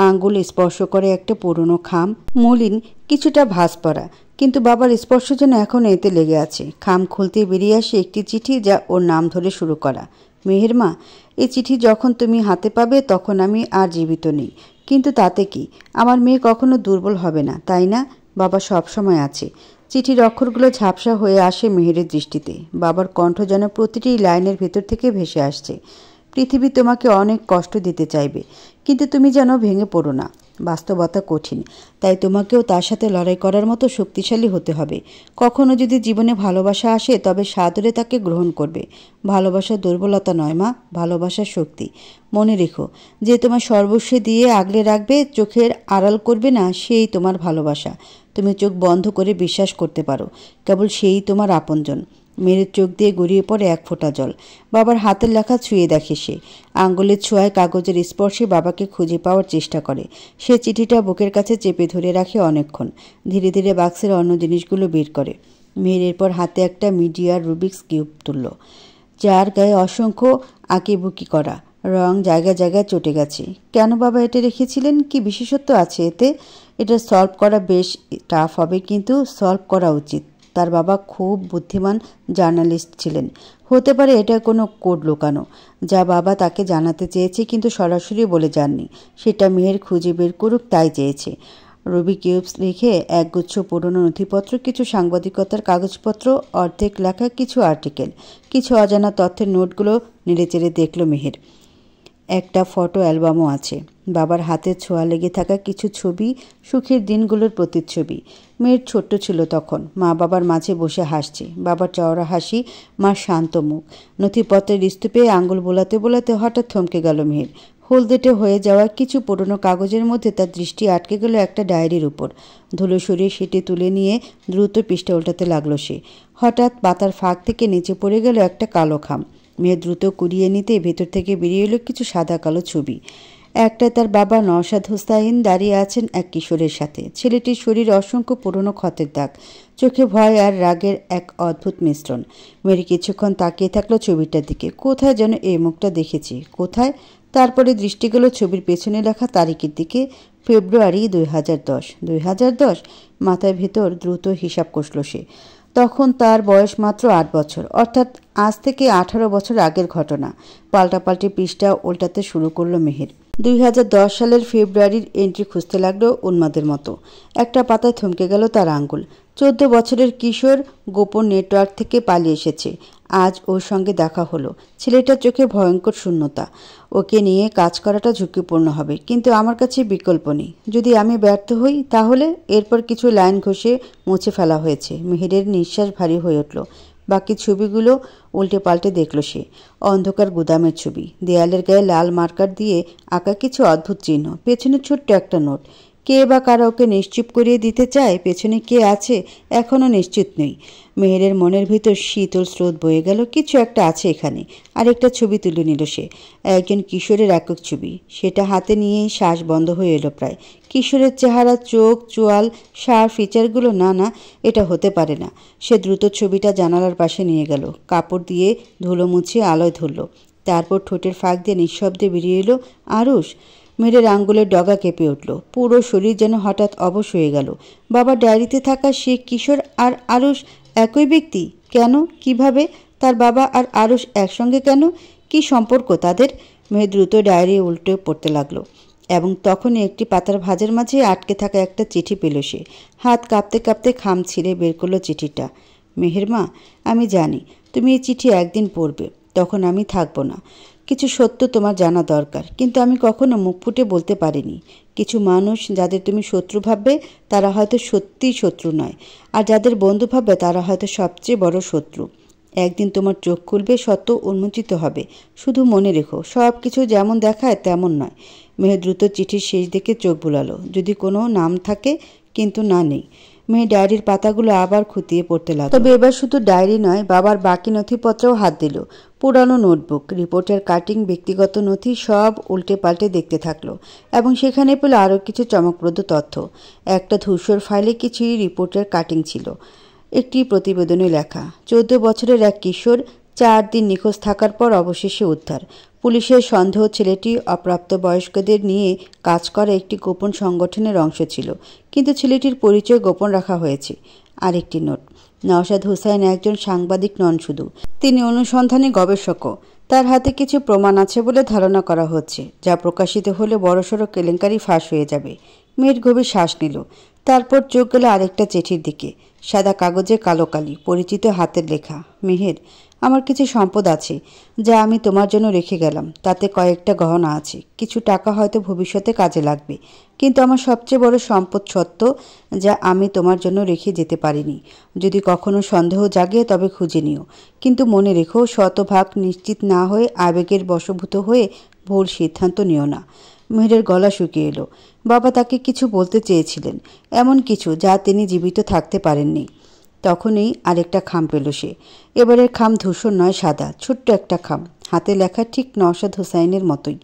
আঙ্গুল স্পর্শ করে একটা পুরনো খাম, মলিন, কিছুটা ভাঁজ পড়া, কিন্তু বাবার স্পর্শ যেন এখন এতে লেগে আছে। খাম খুলতে বেরিয়ে আসে একটি চিঠি, যা ওর নাম ধরে শুরু করা। মেহের মা, এই চিঠি যখন তুমি হাতে পাবে তখন আমি আর জীবিত নেই, কিন্তু তাতে কি? আমার মেয়ে কখনো দুর্বল হবে না, তাই না? বাবা সব সময় আছে। চিঠির অক্ষরগুলো ঝাপসা হয়ে আসে মেহেরের দৃষ্টিতে। বাবার কণ্ঠ যেন প্রতিটি লাইনের ভেতর থেকে ভেসে আসছে। পৃথিবী তোমাকে অনেক কষ্ট দিতে চাইবে, কিন্তু তুমি যেন ভেঙে পড়ো না। বাস্তবতা কঠিন, তাই তোমাকেও তার সাথে লড়াই করার মতো শক্তিশালী হতে হবে। কখনো যদি জীবনে ভালোবাসা আসে তবে সাদরে তাকে গ্রহণ করবে। ভালোবাসা দুর্বলতা নয় মা, ভালোবাসা শক্তি। মনে রেখো, যে তোমার সর্বস্ব দিয়ে আগলে রাখবে, চোখের আড়াল করবে না, সেই তোমার ভালোবাসা। তুমি চোখ বন্ধ করে বিশ্বাস করতে পারো, কেবল সেই তোমার আপনজন। মেয়ের চোখ দিয়ে গড়িয়ে পড়ে এক ফোঁটা জল। বাবার হাতের লেখা ছুঁয়ে দেখে সে। আঙ্গুলের ছোঁয়ায় কাগজের স্পর্শে বাবাকে খুঁজে পাওয়ার চেষ্টা করে। সে চিঠিটা বুকের কাছে চেপে ধরে রাখে অনেকক্ষণ। ধীরে ধীরে বাক্সের অন্য জিনিসগুলো বের করে। মেয়ের এরপর হাতে একটা মিডিয়ার রুবিক্স কিউব তুলল, যার গায়ে অসংখ্য আঁকিবুকি করা, রং জায়গায় জায়গায় চটে গেছে। কেন বাবা এটা রেখেছিলেন? কি বিশেষত্ব আছে এতে? এটা সলভ করা বেশ টাফ হবে, কিন্তু সলভ করা উচিত। তার বাবা খুব বুদ্ধিমান জার্নালিস্ট ছিলেন। হতে পারে এটা কোনো কোড লুকানো, যা বাবা তাকে জানাতে চেয়েছে কিন্তু সরাসরি বলে যাননি। সেটা মেহের খুঁজে বের করুক, তাই চেয়েছে। রুবি কিউবস রেখে একগুচ্ছ পুরনো নথিপত্র, কিছু সাংবাদিকতার কাগজপত্র, অর্ধেক লেখা কিছু আর্টিকেল, কিছু অজানা তথ্যের নোটগুলো নেড়েচেড়ে দেখল মেহের। একটা ফটো অ্যালবামও আছে, বাবার হাতের ছোঁয়া লেগে থাকা কিছু ছবি, সুখের দিনগুলোর প্রতিচ্ছবি। মেয়ের ছোট্ট ছিল তখন, মা বাবার মাঝে বসে হাসছে, বাবার চওড়া হাসি, মার শান্ত মুখ। নথিপত্রের স্তূপে আঙুল বোলাতে বোলাতে হঠাৎ থমকে গেল মেহের। হলদেটে হয়ে যাওয়া কিছু পুরনো কাগজের মধ্যে তার দৃষ্টি আটকে গেল একটা ডায়েরির উপর। ধুলো সরিয়ে সেটি তুলে নিয়ে দ্রুত পৃষ্ঠা উল্টাতে লাগলো সে। হঠাৎ পাতার ফাঁক থেকে নিচে পড়ে গেল একটা কালো খাম। মেয়ে দ্রুত কুড়িয়ে নিতে ভেতর থেকে বেরিয়ে এলো কিছু সাদা কালো ছবি। একটা তার বাবা নওশাদ হোসাইন দাঁড়িয়ে আছেন এক কিশোরের সাথে। ছেলেটির শরীরে অসংখ্য পুরনো ক্ষতের দাগ, চোখে ভয় আর রাগের এক অদ্ভুত মিশ্রণ। মেরি কিছুক্ষণ তাকিয়ে থাকলো ছবিটার দিকে। কোথায় যেন এই মুখটা দেখেছি, কোথায়? তারপরে দৃষ্টি গেল ছবির পেছনে লেখা তারিখের দিকে। ফেব্রুয়ারি 2010। 2010? মাথার ভেতর দ্রুত হিসাব কষল সে। তখন তার বয়স মাত্র 8 বছর, অর্থাৎ আজ থেকে 18 বছর আগের ঘটনা। পাল্টাপাল্টি পৃষ্ঠা উল্টাতে শুরু করলো মেহের। 2010 সালের ফেব্রুয়ারির এন্ট্রি খুঁজতে লাগলো উন্মাদের মতো। একটা পাতায় থমকে গেল তার আঙ্গুল। 14 বছরের কিশোর গোপন নেটওয়ার্ক থেকে পালিয়ে এসেছে। আজ ওর সঙ্গে দেখা হলো। ছেলেটার চোখে ভয়ঙ্কর শূন্যতা। ওকে নিয়ে কাজ করাটা ঝুঁকিপূর্ণ হবে, কিন্তু আমার কাছে বিকল্প নেই। যদি আমি ব্যর্থ হই তাহলে? এরপর কিছু লাইন ঘষে মুছে ফেলা হয়েছে। মেহেরের নিঃশ্বাস ভারী হয়ে উঠল। বাকি ছবিগুলো উল্টে পাল্টে দেখল সে। অন্ধকার গুদামের ছবি, দেয়ালের গায়ে লাল মার্কার দিয়ে আঁকা কিছু অদ্ভুত চিহ্ন, পেছনে ছোট্ট একটা নোট। কে বা কারা ওকে নিশ্চুপ করিয়ে দিতে চায়, পেছনে কে আছে এখনও নিশ্চিত নই। মেহেরের মনের ভিতর শীতল স্রোত বয়ে গেল। কিছু একটা আছে এখানে। আরেকটা ছবি তুলে নিল সে, একজন কিশোরের একক ছবি। সেটা হাতে নিয়েই শ্বাস বন্ধ হয়ে এলো প্রায়। কিশোরের চেহারা, চোখ, চোয়াল, সার ফিচারগুলো, না না, এটা হতে পারে না। সে দ্রুত ছবিটা জানালার পাশে নিয়ে গেল, কাপড় দিয়ে ধুলো মুছিয়ে আলোয় ধরল। তারপর ঠোঁটের ফাঁক দিয়ে নিঃশব্দে বেরিয়ে এলো, আরুষ। মেয়ের আঙ্গুলের ডগা কেঁপে উঠল, পুরো শরীর যেন হঠাৎ অবশ হয়ে গেল। বাবার ডায়েরিতে থাকা সে কিশোর আর আরুষ একই ব্যক্তি? কেন? কিভাবে? তার বাবা আর আরুষ একসঙ্গে কেন? কি সম্পর্ক তাদের? মেয়ে দ্রুত ডায়েরি উল্টে পড়তে লাগলো, এবং তখনই একটি পাতার ভাঁজের মাঝে আটকে থাকা একটা চিঠি পেল সে। হাত কাঁপতে কাঁপতে খাম ছিঁড়ে বের করলো চিঠিটা। মেহের মা, আমি জানি তুমি এই চিঠি একদিন পড়বে, তখন আমি থাকবো না। কিছু সত্য তোমার জানা দরকার, কিন্তু আমি কখনো মুখ ফুটে বলতে পারিনি। কিছু মানুষ যাদের তুমি শত্রু ভাববে তারা হয়তো সত্যিই শত্রু নয়, আর যাদের বন্ধু ভাববে তারা হয়তো সবচেয়ে বড় শত্রু। একদিন তোমার চোখ খুলবে, সত্য উন্মোচিত হবে। শুধু মনে রেখো, সব কিছু যেমন দেখায় তেমন নয়। মেয়ে দ্রুত চিঠির শেষ দিকে চোখ বুলালো, যদি কোনো নাম থাকে, কিন্তু না, নেই। মেয়ে ডায়েরির পাতাগুলো আবার খুঁটিয়ে পড়তে লাগলো। তবে এবার শুধু ডায়েরি নয়, বাবার বাকি নথিপত্রেও হাত দিল। পুরানো নোটবুক, রিপোর্টের কাটিং, ব্যক্তিগত নথি, সব উল্টে পাল্টে দেখতে থাকলো, এবং সেখানে পেল আরও কিছু চমকপ্রদ তথ্য। একটা ধূসর ফাইলে কিছু রিপোর্টের কাটিং ছিল। একটি প্রতিবেদনে লেখা, 14 বছরের এক কিশোর 4 দিন নিখোঁজ থাকার পর অবশেষে উদ্ধার। পুলিশের সন্দেহ ছেলেটি অপ্রাপ্তবয়স্কদের নিয়ে কাজ করা একটি গোপন সংগঠনের অংশ ছিল, কিন্তু ছেলেটির পরিচয় গোপন রাখা হয়েছে। আরেকটি নোট, নওশাদ হুসাইন একজন সাংবাদিক নন শুধু, তিনি অনুসন্ধানী গবেষকও। তার হাতে কিছু প্রমাণ আছে বলে ধারণা করা হচ্ছে, যা প্রকাশিত হলে বড়সড় কেলেঙ্কারি ফাঁস হয়ে যাবে। মেয়ের গভীর শ্বাস নিল। তারপর চোখ গেল আরেকটা চিঠির দিকে, সাদা কাগজে কালো কালি, পরিচিত হাতের লেখা। মেহের, আমার কিছু সম্পদ আছে যা আমি তোমার জন্য রেখে গেলাম। তাতে কয়েকটা গহনা আছে, কিছু টাকা হয়তো ভবিষ্যতে কাজে লাগবে, কিন্তু আমার সবচেয়ে বড় সম্পদ সত্য, যা আমি তোমার জন্য রেখে যেতে পারিনি। যদি কখনো সন্দেহ জাগে তবে খুঁজে নিও, কিন্তু মনে রেখো, শতভাগ নিশ্চিত না হয়ে আবেগের বশভূত হয়ে ভুল সিদ্ধান্ত নিও না। মেহেরের গলা শুকিয়ে এলো। বাবা তাকে কিছু বলতে চেয়েছিলেন, এমন কিছু যা তিনি জীবিত থাকতে পারেননি। তখনই আরেকটা খাম পেল সে। এবারের খাম ধূসর নয়, সাদা, ছোট্ট একটা খাম, হাতে লেখা ঠিক নওশাদ হুসাইনের মতোই,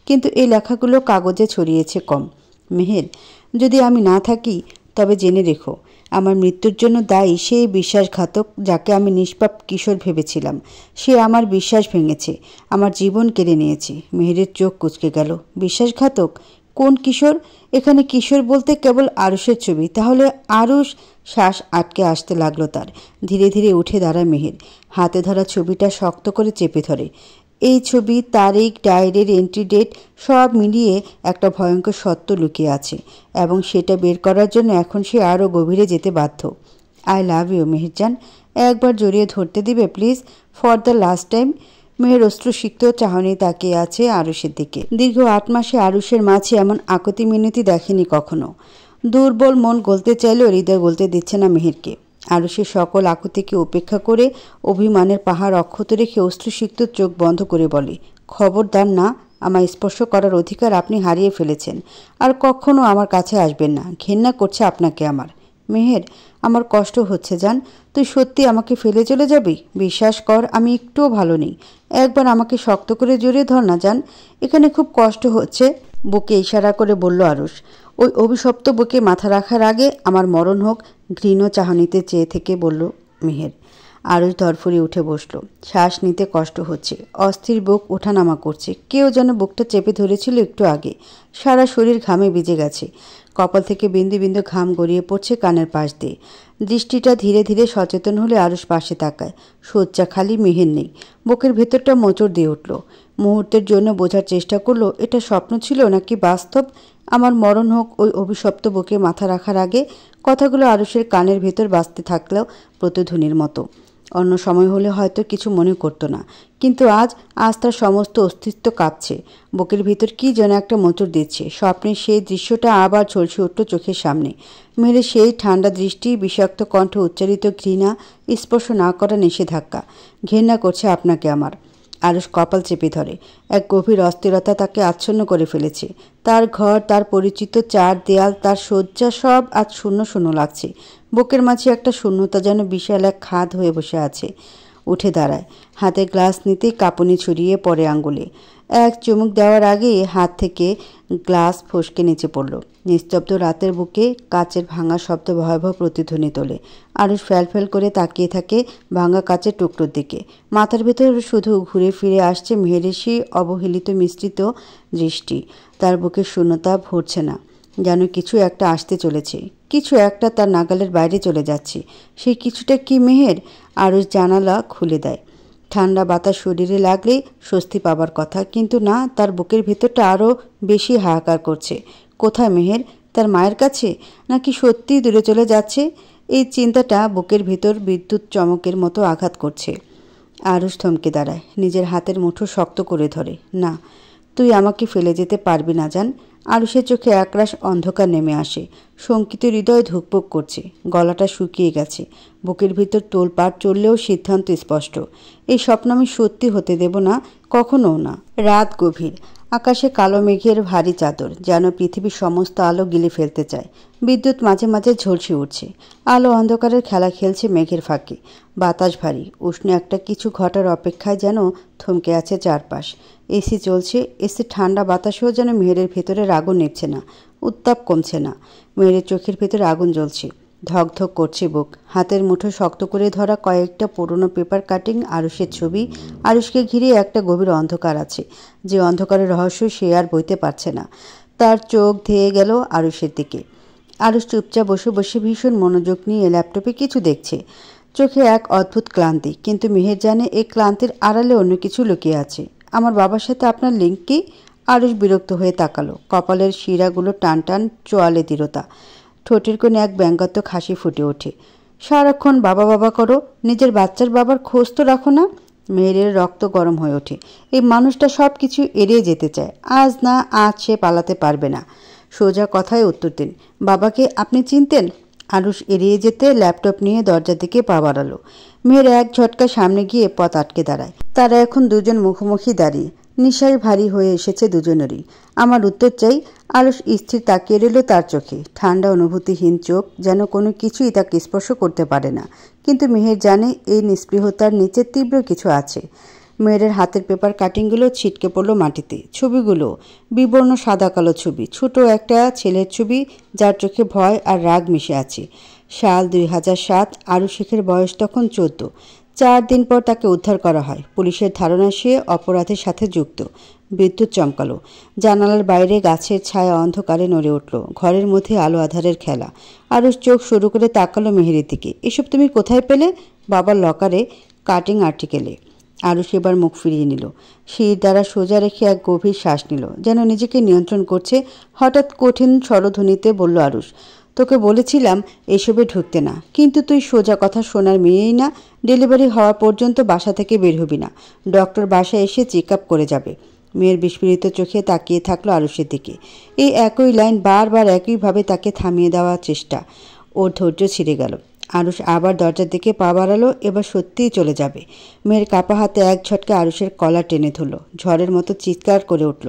কিন্তু এই লেখাগুলো কাগজে ছড়িয়েছে কম। মেহের, যদি আমি না থাকি তবে জেনে রেখো, আমার মৃত্যুর জন্য দায়ী সেই বিশ্বাসঘাতক যাকে আমি নিষ্পাপ কিশোর ভেবেছিলাম। সে আমার বিশ্বাস ভেঙেছে, আমার জীবন কেড়ে নিয়েছে। মেহেরের চোখ কুঁচকে গেল। বিশ্বাসঘাতক? কোন কিশোর? এখানে কিশোর বলতে কেবল আরুষের ছবি। তাহলে আরুষ? শ্বাস আটকে আসতে লাগলো তার। ধীরে ধীরে উঠে দাঁড়ায় মেহের, হাতে ধরা ছবিটা শক্ত করে চেপে ধরে। এই ছবি, তারিখ, ডায়েরির এন্ট্রি ডেট, সব মিলিয়ে একটা ভয়ঙ্কর সত্য লুকিয়ে আছে, এবং সেটা বের করার জন্য এখন সে আরও গভীরে যেতে বাধ্য। আই লাভ ইউ মেহেরজান, একবার জড়িয়ে ধরতে দিবে please, for the last time. মেয়ের অশ্রুসিক্ত চাহনি তাকিয়ে আছে আরুষের দিকে। দীর্ঘ 8 মাসে আরুষের মাঝে এমন আকুতি মিনতি দেখেনি কখনো। দুর্বল মন গলতে চাইলেও হৃদয় গলতে দিচ্ছে না মেহেরকে। আরুষের সকল আকুতিকে উপেক্ষা করে অভিমানের পাহাড় অক্ষত রেখে অশ্রুসিক্ত চোখ বন্ধ করে বলে, খবরদার না, আমায় স্পর্শ করার অধিকার আপনি হারিয়ে ফেলেছেন। আর কখনো আমার কাছে আসবেন না, ঘেন্না করছে আপনাকে আমার। মেহের, আমার কষ্ট হচ্ছে জান, তুই সত্যি আমাকে ফেলে চলে যাবি? বিশ্বাস কর, আমি একটুও ভালো নেই। একবার আমাকে শক্ত করে জড়িয়ে ধর না জান, এখানে খুব কষ্ট হচ্ছে। বুকে ইশারা করে বলল আরুষ। ওই অভিশপ্ত বুকে মাথা রাখার আগে আমার মরণ হোক, ঘৃণ চাহনিতে চেয়ে থেকে বলল মেহের। আরুষ ধরফড়িয়ে উঠে বসল। শ্বাস নিতে কষ্ট হচ্ছে, অস্থির বুক ওঠানামা করছে। কেউ যেন বুকটা চেপে ধরেছিল একটু আগে। সারা শরীর ঘামে ভিজে গেছে। কপাল থেকে বিন্দু বিন্দু ঘাম গড়িয়ে পড়ছে কানের পাশ দিয়ে। দৃষ্টিটা ধীরে ধীরে সচেতন হলে আরুষ পাশে তাকায়। শয্যা খালি, মেহের নেই। বুকের ভেতরটা মোচড় দিয়ে উঠল। মুহূর্তের জন্য বোঝার চেষ্টা করলো এটা স্বপ্ন ছিল নাকি বাস্তব। আমার মরণ হোক ওই অভিশপ্ত বুকে মাথা রাখার আগে। কথাগুলো আরুষের কানের ভেতর বাজতে থাকলেও প্রতিধ্বনির মতো। অন্য সময় হলে হয়তো কিছু মনে করতো না, কিন্তু আজ তার সমস্ত অস্তিত্ব কাঁপছে। বুকের ভিতর কি যেন একটা মোচড় দিচ্ছে। স্বপ্নের সেই দৃশ্যটা আবার ঝলসে উঠল চোখের সামনে। মেরে সেই ঠান্ডা দৃষ্টি, বিষাক্ত কণ্ঠে উচ্চারিত ঘৃণা, স্পর্শ না করা নিষেধাজ্ঞা। ঘৃণা করছে আপনাকে আমার। আরুষ কপাল চেপে ধরে। এক গভীর অস্থিরতা তাকে আচ্ছন্ন করে ফেলেছে। তার ঘর, তার পরিচিত চার দেয়াল, তার শয্যা সব আজ শূন্য শূন্য লাগছে। বুকের মাঝে একটা শূন্যতা যেন বিশাল এক খাদ হয়ে বসে আছে। উঠে দাঁড়ায়, হাতে গ্লাস নিতেই কাঁপুনি ছড়িয়ে পড়ে আঙ্গুলে। এক চুমুক দেওয়ার আগেই হাত থেকে গ্লাস ফসকে নিচে পড়ল। নিস্তব্ধ রাতের বুকে কাচের ভাঙা শব্দ ভয়াবহ প্রতিধ্বনি তোলে। আরুষ ফ্যাল করে তাকিয়ে থাকে ভাঙা কাচের টুকরোর দিকে। মাথার ভেতর শুধু ঘুরে ফিরে আসছে মেহেরের সেই অবহেলিত মিশ্রিত দৃষ্টি। তার বুকে শূন্যতা ভরছে না, যেন কিছু একটা আসতে চলেছে, কিছু একটা তার নাগালের বাইরে চলে যাচ্ছে। সেই কিছুটা কি মেহের? আরুষ জানালা খুলে দেয়। ঠান্ডা বাতাস শরীরে লাগলেই স্বস্তি পাবার কথা, কিন্তু না, তার বুকের ভেতরটা আরও বেশি হাহাকার করছে। কোথায় মেহের? তার মায়ের কাছে, নাকি সত্যিই দূরে চলে যাচ্ছে? এই চিন্তাটা বুকের ভেতর বিদ্যুৎ চমকের মতো আঘাত করছে। আরুষ থমকে দাঁড়ায়, নিজের হাতের মুঠো শক্ত করে ধরে। না, তুই আমাকে ফেলে যেতে পারবি না জান। আরুষের চোখে একরাশ অন্ধকার নেমে আসে। শঙ্কিত হৃদয় ধুকপুক করছে, গলাটা শুকিয়ে গেছে। বুকের ভিতর তোলপাড় চললেও সিদ্ধান্ত স্পষ্ট, এই স্বপ্ন আমি সত্যি হতে দেব না, কখনোও না। রাত গভীর, আকাশে কালো মেঘের ভারী চাদর, যেন পৃথিবীর সমস্ত আলো গিলে ফেলতে চায়। বিদ্যুৎ মাঝে মাঝে ঝলসে উঠছে। আলো অন্ধকারের খেলা খেলছে মেঘের ফাঁকে। বাতাস ভারী, উষ্ণ একটা কিছু ঘটার অপেক্ষায় যেন থমকে আছে চারপাশ। এসি চলছে, এসি ঠান্ডা বাতাসেও যেন মেহেরের ভেতরের আগুন নিচ্ছে না, উত্তাপ কমছে না। মেহেরের চোখের ভেতরে আগুন জ্বলছে, ধকধক করছে বুক। হাতের মুঠো শক্ত করে ধরা কয়েকটা পুরনো পেপার কাটিং, আরুষের ছবি। আরুষকে ঘিরে একটা গভীর অন্ধকার আছে, যে অন্ধকারের রহস্য সে আর বইতে পারছে না। তার চোখ ধেয়ে গেল আরুষের দিকে। আরুষ চুপচাপ বসে বসে ভীষণ মনোযোগ নিয়ে ল্যাপটপে কিছু দেখছে। চোখে এক অদ্ভুত ক্লান্তি, কিন্তু মেহের জানে এই ক্লান্তির আড়ালে অন্য কিছু লুকিয়ে আছে। আমার বাবার সাথে আপনার লিঙ্ক কি? আরুষ বিরক্ত হয়ে তাকালো। কপালের শিরাগুলো টান টান, চোয়ালে দৃঢ়তা। ঠোঁটের কোণে এক ব্যঙ্গাত্মক হাসি ফুটে ওঠে। সারাক্ষণ বাবা বাবা করো, নিজের বাচ্চার বাবার খোঁজ তো রাখো না। মেয়ের রক্ত গরম হয়ে ওঠে। এই মানুষটা সব কিছু এড়িয়ে যেতে চায়। আজ না আজ সে পালাতে পারবে না। সোজা কথায় উত্তর দিন, বাবাকে আপনি চিনতেন? আরুষ এড়িয়ে যেতে ল্যাপটপ নিয়ে দরজার দিকে পা বাড়ালো। মেয়ের এক ঝটকা সামনে গিয়ে পথ আটকে দাঁড়ায়। তারা এখন দুজন মুখোমুখি দাঁড়িয়ে। নিশায় ভারী হয়ে এসেছে দুজনেরই। আমার উত্তর চাই। আরুষ স্থির তাকিয়ে রইল তার চোখে। ঠান্ডা অনুভূতিহীন চোখ, যেন কোনো কিছুই তাকে স্পর্শ করতে পারে না। কিন্তু মেহের জানে এই নিস্পৃহতার নিচে তীব্র কিছু আছে। মেয়ের হাতের পেপার কাটিংগুলো ছিটকে পড়ল মাটিতে। ছবিগুলো বিবর্ণ সাদা কালো ছবি, ছোট একটা ছেলের ছবি যার চোখে ভয় আর রাগ মিশে আছে। সাল 2007, আরুষের বয়স তখন 14। 4 দিন পর তাকে উদ্ধার করা হয়। পুলিশের ধারণা সে অপরাধের সাথে যুক্ত। বিদ্যুৎ চমকালো। জানালার বাইরে গাছের ছায়া অন্ধকারে নড়ে উঠল। ঘরের মধ্যে আলো আধারের খেলা। আরুষ চোখ শুরু করে তাকালো মেহেরের দিকে। এসব তুমি কোথায় পেলে? বাবার লকারে, কাটিং আর্টিকেলে। আরুষ এবার মুখ ফিরিয়ে নিল। শির দ্বারা সোজা রেখে এক গভীর শ্বাস নিল, যেন নিজেকে নিয়ন্ত্রণ করছে। হঠাৎ কঠিন স্বরধ্বনিতে বলল আরুষ, তোকে বলেছিলাম এসবে ঢুকতে না, কিন্তু তুই সোজা কথা শোনার মেয়েই না। ডেলিভারি হওয়া পর্যন্ত বাসা থেকে বের হবি না। ডক্টর বাসায় এসে চেক আপ করে যাবে। মেয়ের বিস্ফোরিত চোখে তাকিয়ে থাকলো আরুষের দিকে। এই একই লাইন বারবার একইভাবে তাকে থামিয়ে দেওয়ার চেষ্টা। ওর ধৈর্য ছিঁড়ে গেল। আরুষ আবার দরজার দিকে পা বাড়ালো। এবার সত্যিই চলে যাবে। মেয়ের কাপা হাতে এক ঝটকে আরুষের কলার টেনে ধরল। ঝড়ের মতো চিৎকার করে উঠল,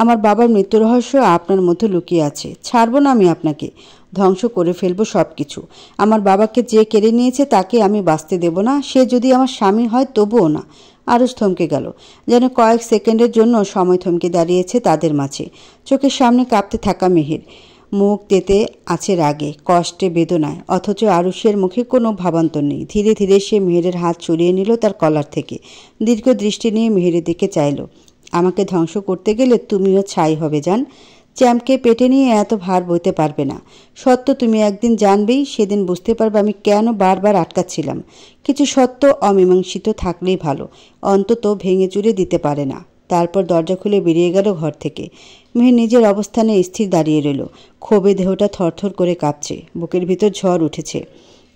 আমার বাবার মৃত্যু রহস্য আপনার মধ্যে লুকিয়ে আছে। ছাড়বো না আমি আপনাকে। ধ্বংস করে ফেলবো সব কিছু। আমার বাবাকে যে কেড়ে নিয়েছে তাকে আমি বাঁচতে দেব না। সে যদি আমার স্বামী হয় তবুও না। আরুষ থমকে গেল, যেন কয়েক সেকেন্ডের জন্য সময় থমকে দাঁড়িয়েছে তাদের মাঝে। চোখের সামনে কাঁপতে থাকা মেহের, মুখ তেতে আছে রাগে, কষ্টে, বেদনায়। অথচ আরুষের মুখে কোনো ভাবান্তর নেই। ধীরে ধীরে সে মেহেরের হাত সরিয়ে নিল তার কলার থেকে। দীর্ঘ দৃষ্টি নিয়ে মেহেরের দিকে চাইল। আমাকে ধ্বংস করতে গেলে তুমিও ছাই হবে জান। চ্যাম্পকে পেটে নিয়ে এত ভার বইতে পারবে না। সত্য তুমি একদিন জানবেই, সেদিন বুঝতে পারবে আমি কেন বারবার আটকাচ্ছিলাম। কিছু সত্য অমীমাংসিত থাকলেই ভালো, অন্তত ভেঙে চুরে দিতে পারে না। তারপর দরজা খুলে বেরিয়ে গেল ঘর থেকে। মেহের নিজের অবস্থানে স্থির দাঁড়িয়ে রইল। ক্ষোভে দেহটা থরথর করে কাঁপছে। বুকের ভিতর ঝড় উঠেছে।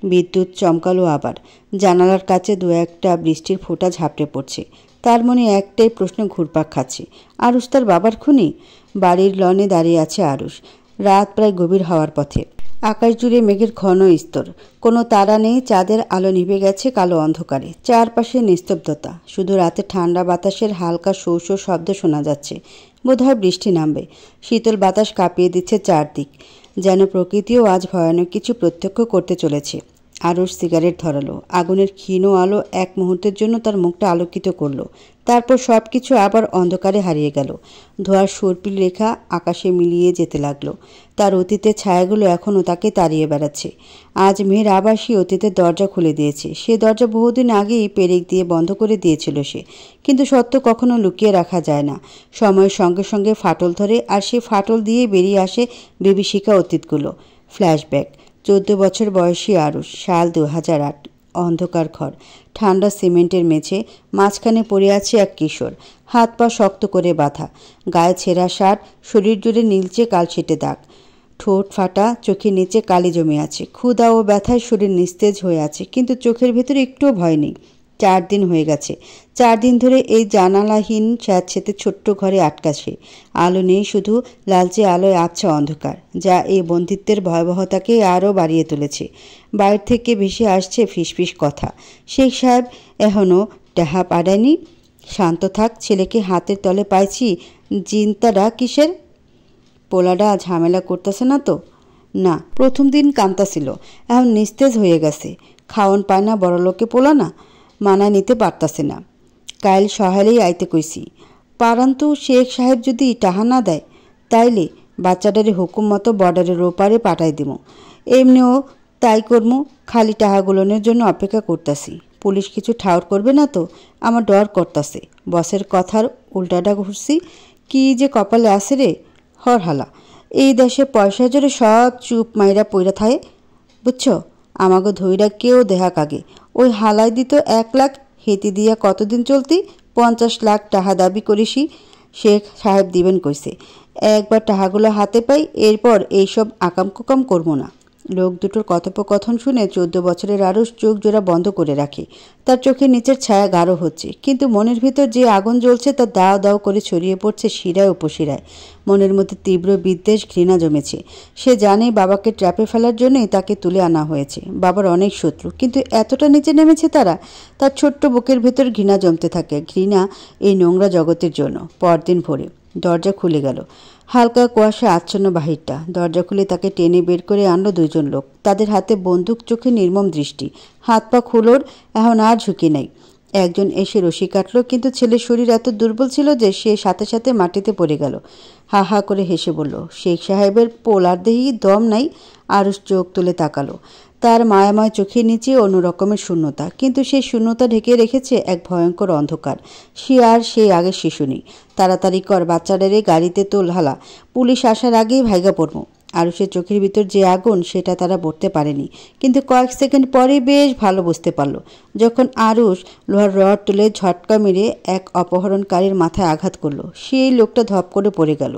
বিদ্যুৎ চমকালো আবার। জানালার কাছে দু একটা বৃষ্টির ফোঁটা ঝাপটে পড়ছে। তার মনে একটাই প্রশ্ন ঘুরপাক খাচ্ছে, আরুষ তার বাবার খুনি? বাড়ির লনে দাঁড়িয়ে আছে আরুষ। রাত প্রায় গভীর হওয়ার পথে। আকাশ জুড়ে মেঘের ঘন স্তর, কোনো তারা নেই, চাঁদের আলো নিভে গেছে কালো অন্ধকারে। চারপাশে নিস্তব্ধতা, শুধু রাতে ঠান্ডা বাতাসের হালকা শৌ শৌ শব্দ শোনা যাচ্ছে। বোধহয় বৃষ্টি নামবে। শীতল বাতাস কাঁপিয়ে দিচ্ছে চারদিক, যেন প্রকৃতিও আজ ভয়ানক কিছু প্রত্যক্ষ করতে চলেছে। আরুষ সিগারেট ধরালো। আগুনের ক্ষীণ আলো এক মুহূর্তের জন্য তার মুখটা আলোকিত করলো। তারপর সব কিছু আবার অন্ধকারে হারিয়ে গেল। ধোঁয়ার সর্পিল রেখা আকাশে মিলিয়ে যেতে লাগলো। তার অতীতের ছায়াগুলো এখনও তাকে তাড়িয়ে বেড়াচ্ছে। আজ মেয়ের আবার সে অতীতের দরজা খুলে দিয়েছে। সে দরজা বহুদিন আগেই পেরেক দিয়ে বন্ধ করে দিয়েছিল সে। কিন্তু সত্য কখনো লুকিয়ে রাখা যায় না। সময়ের সঙ্গে সঙ্গে ফাটল ধরে, আর সে ফাটল দিয়ে বেরিয়ে আসে বিভীষিকা অতীতগুলো। ফ্ল্যাশব্যাক। 14 বছর বয়সী আরুষ, সাল 2008। অন্ধকার ঘর, ঠান্ডা সিমেন্টের মেঝে, মাঝখানে পড়ে আছে এক কিশোর, হাত পা শক্ত করে বাঁধা, গায়ে ছেঁড়া শার্ট, শরীর জুড়ে নীলচে কালশিটে দাগ, ঠোঁট ফাটা, চোখের নিচে কালি জমে আছে। ক্ষুধা ও ব্যথায় শরীর নিস্তেজ হয়ে আছে, কিন্তু চোখের ভেতরে একটুও ভয় নেই। 4 দিন হয়ে গেছে। 4 দিন ধরে এই জানালাহীন স্যাঁতসেঁতে ছোট্ট ঘরে আটকা সে। আলো নেই, শুধু লালচে আলোয় আবছা অন্ধকার, যা এই বন্দিত্বের ভয়াবহতাকে আরও বাড়িয়ে তুলেছে। বাইরে থেকে ভেসে আসছে ফিসফিস কথা। শেখ সাহেব এখনও টাহা পাড়ায়নি। শান্ত থাক, ছেলেকে হাতের তলে পাইছি। চিন্তাটা কিসের? পোলাডা ঝামেলা করতেছে না তো? না, প্রথম দিন কান্তাছিল, এখন নিস্তেজ হয়ে গেছে। খাওয়ন পায় না, বড়লোকে পোলা না, মানা নিতে পারতাছে না। কাইল সহালেই আইতে কইছি। পারান্তু শেখ সাহেব যদি টাহা না দেয়, তাইলে বাচ্চাটারে হুকুম মতো বর্ডারের ওপারে পাঠাই দিব। এমনিও তাই করমু, খালি টাহাগুলোনের জন্য অপেক্ষা করতাছি। পুলিশ কিছু ঠাউর করবে না তো? আমার ডর করতাছে। বসের কথার উল্টাটা ঘুরছি। কি যে কপালে আসে রে হরহালা। এই দেশে পয়সা জোরে সব চুপ মাইরা পইরা থায়, বুঝছো? আমাকে ধইরা কেউ দেহাক আগে। ওই হালাই দিত 1 লাখ, হেতি দিয়া কতদিন চলতি? 50 লাখ টাহা দাবি করিসি। শেখ সাহেব দিবেন কইছে। একবার টাহাগুলো হাতে পাই, এরপর এইসব আকাম কুকাম করবো না। লোক দুটোর কথোপকথন শুনে 14 বছরের আরুষ চোখ জোড়া বন্ধ করে রাখে। তার চোখের নিচের ছায়া গাঢ় হচ্ছে, কিন্তু মনের ভিতর যে আগুন জ্বলছে তা দাও দাও করে ছড়িয়ে পড়ছে শিরায় উপশিরায়। মনের মধ্যে তীব্র বিদ্বেষ, ঘৃণা জমেছে। সে জানে বাবাকে ট্র্যাপে ফেলার জন্যই তাকে তুলে আনা হয়েছে। বাবার অনেক শত্রু, কিন্তু এতটা নিচে নেমেছে তারা। তার ছোট্ট বুকের ভেতর ঘৃণা জমতে থাকে, ঘৃণা এই নোংরা জগতের জন্য। পরদিন ভোরে দরজা খুলে গেল। হালকা কুয়াশা আচ্ছন্ন বাহিরটা। দরজা খুলে তাকে টেনে বের করে আনলো 2 জন লোক। তাদের হাতে বন্দুক, চোখে নির্মম দৃষ্টি। হাত পা খুলোর, এখন আর ঝুঁকি নাই। একজন এসে রশি কাটল, কিন্তু ছেলের শরীর এত দুর্বল ছিল যে সে সাথে সাথে মাটিতে পড়ে গেল। হা হা করে হেসে বলল, শেখ সাহেবের পোলার দেহি দম নাই। আরুষ চোখ তুলে তাকালো। তার মায়াময় চোখের নিচে অন্য রকমের শূন্যতা, কিন্তু সেই শূন্যতা ঢেকে রেখেছে এক ভয়ঙ্কর অন্ধকার। সে আর সেই আগের শিশু নেই। তাড়াতাড়ি কর, বাচ্চাটারে গাড়িতে তোল হালা, পুলিশ আসার আগেই ভাইগা পড়বো। আরুষের চোখের ভিতর যে আগুন, সেটা তারা বলতে পারেনি, কিন্তু কয়েক সেকেন্ড পরে বেশ ভালো বুঝতে পারল। যখন আরুষ লোহার রড তুলে ঝটকা মেরে এক অপহরণকারীর মাথায় আঘাত করলো, সেই লোকটা ধপ করে পড়ে গেল।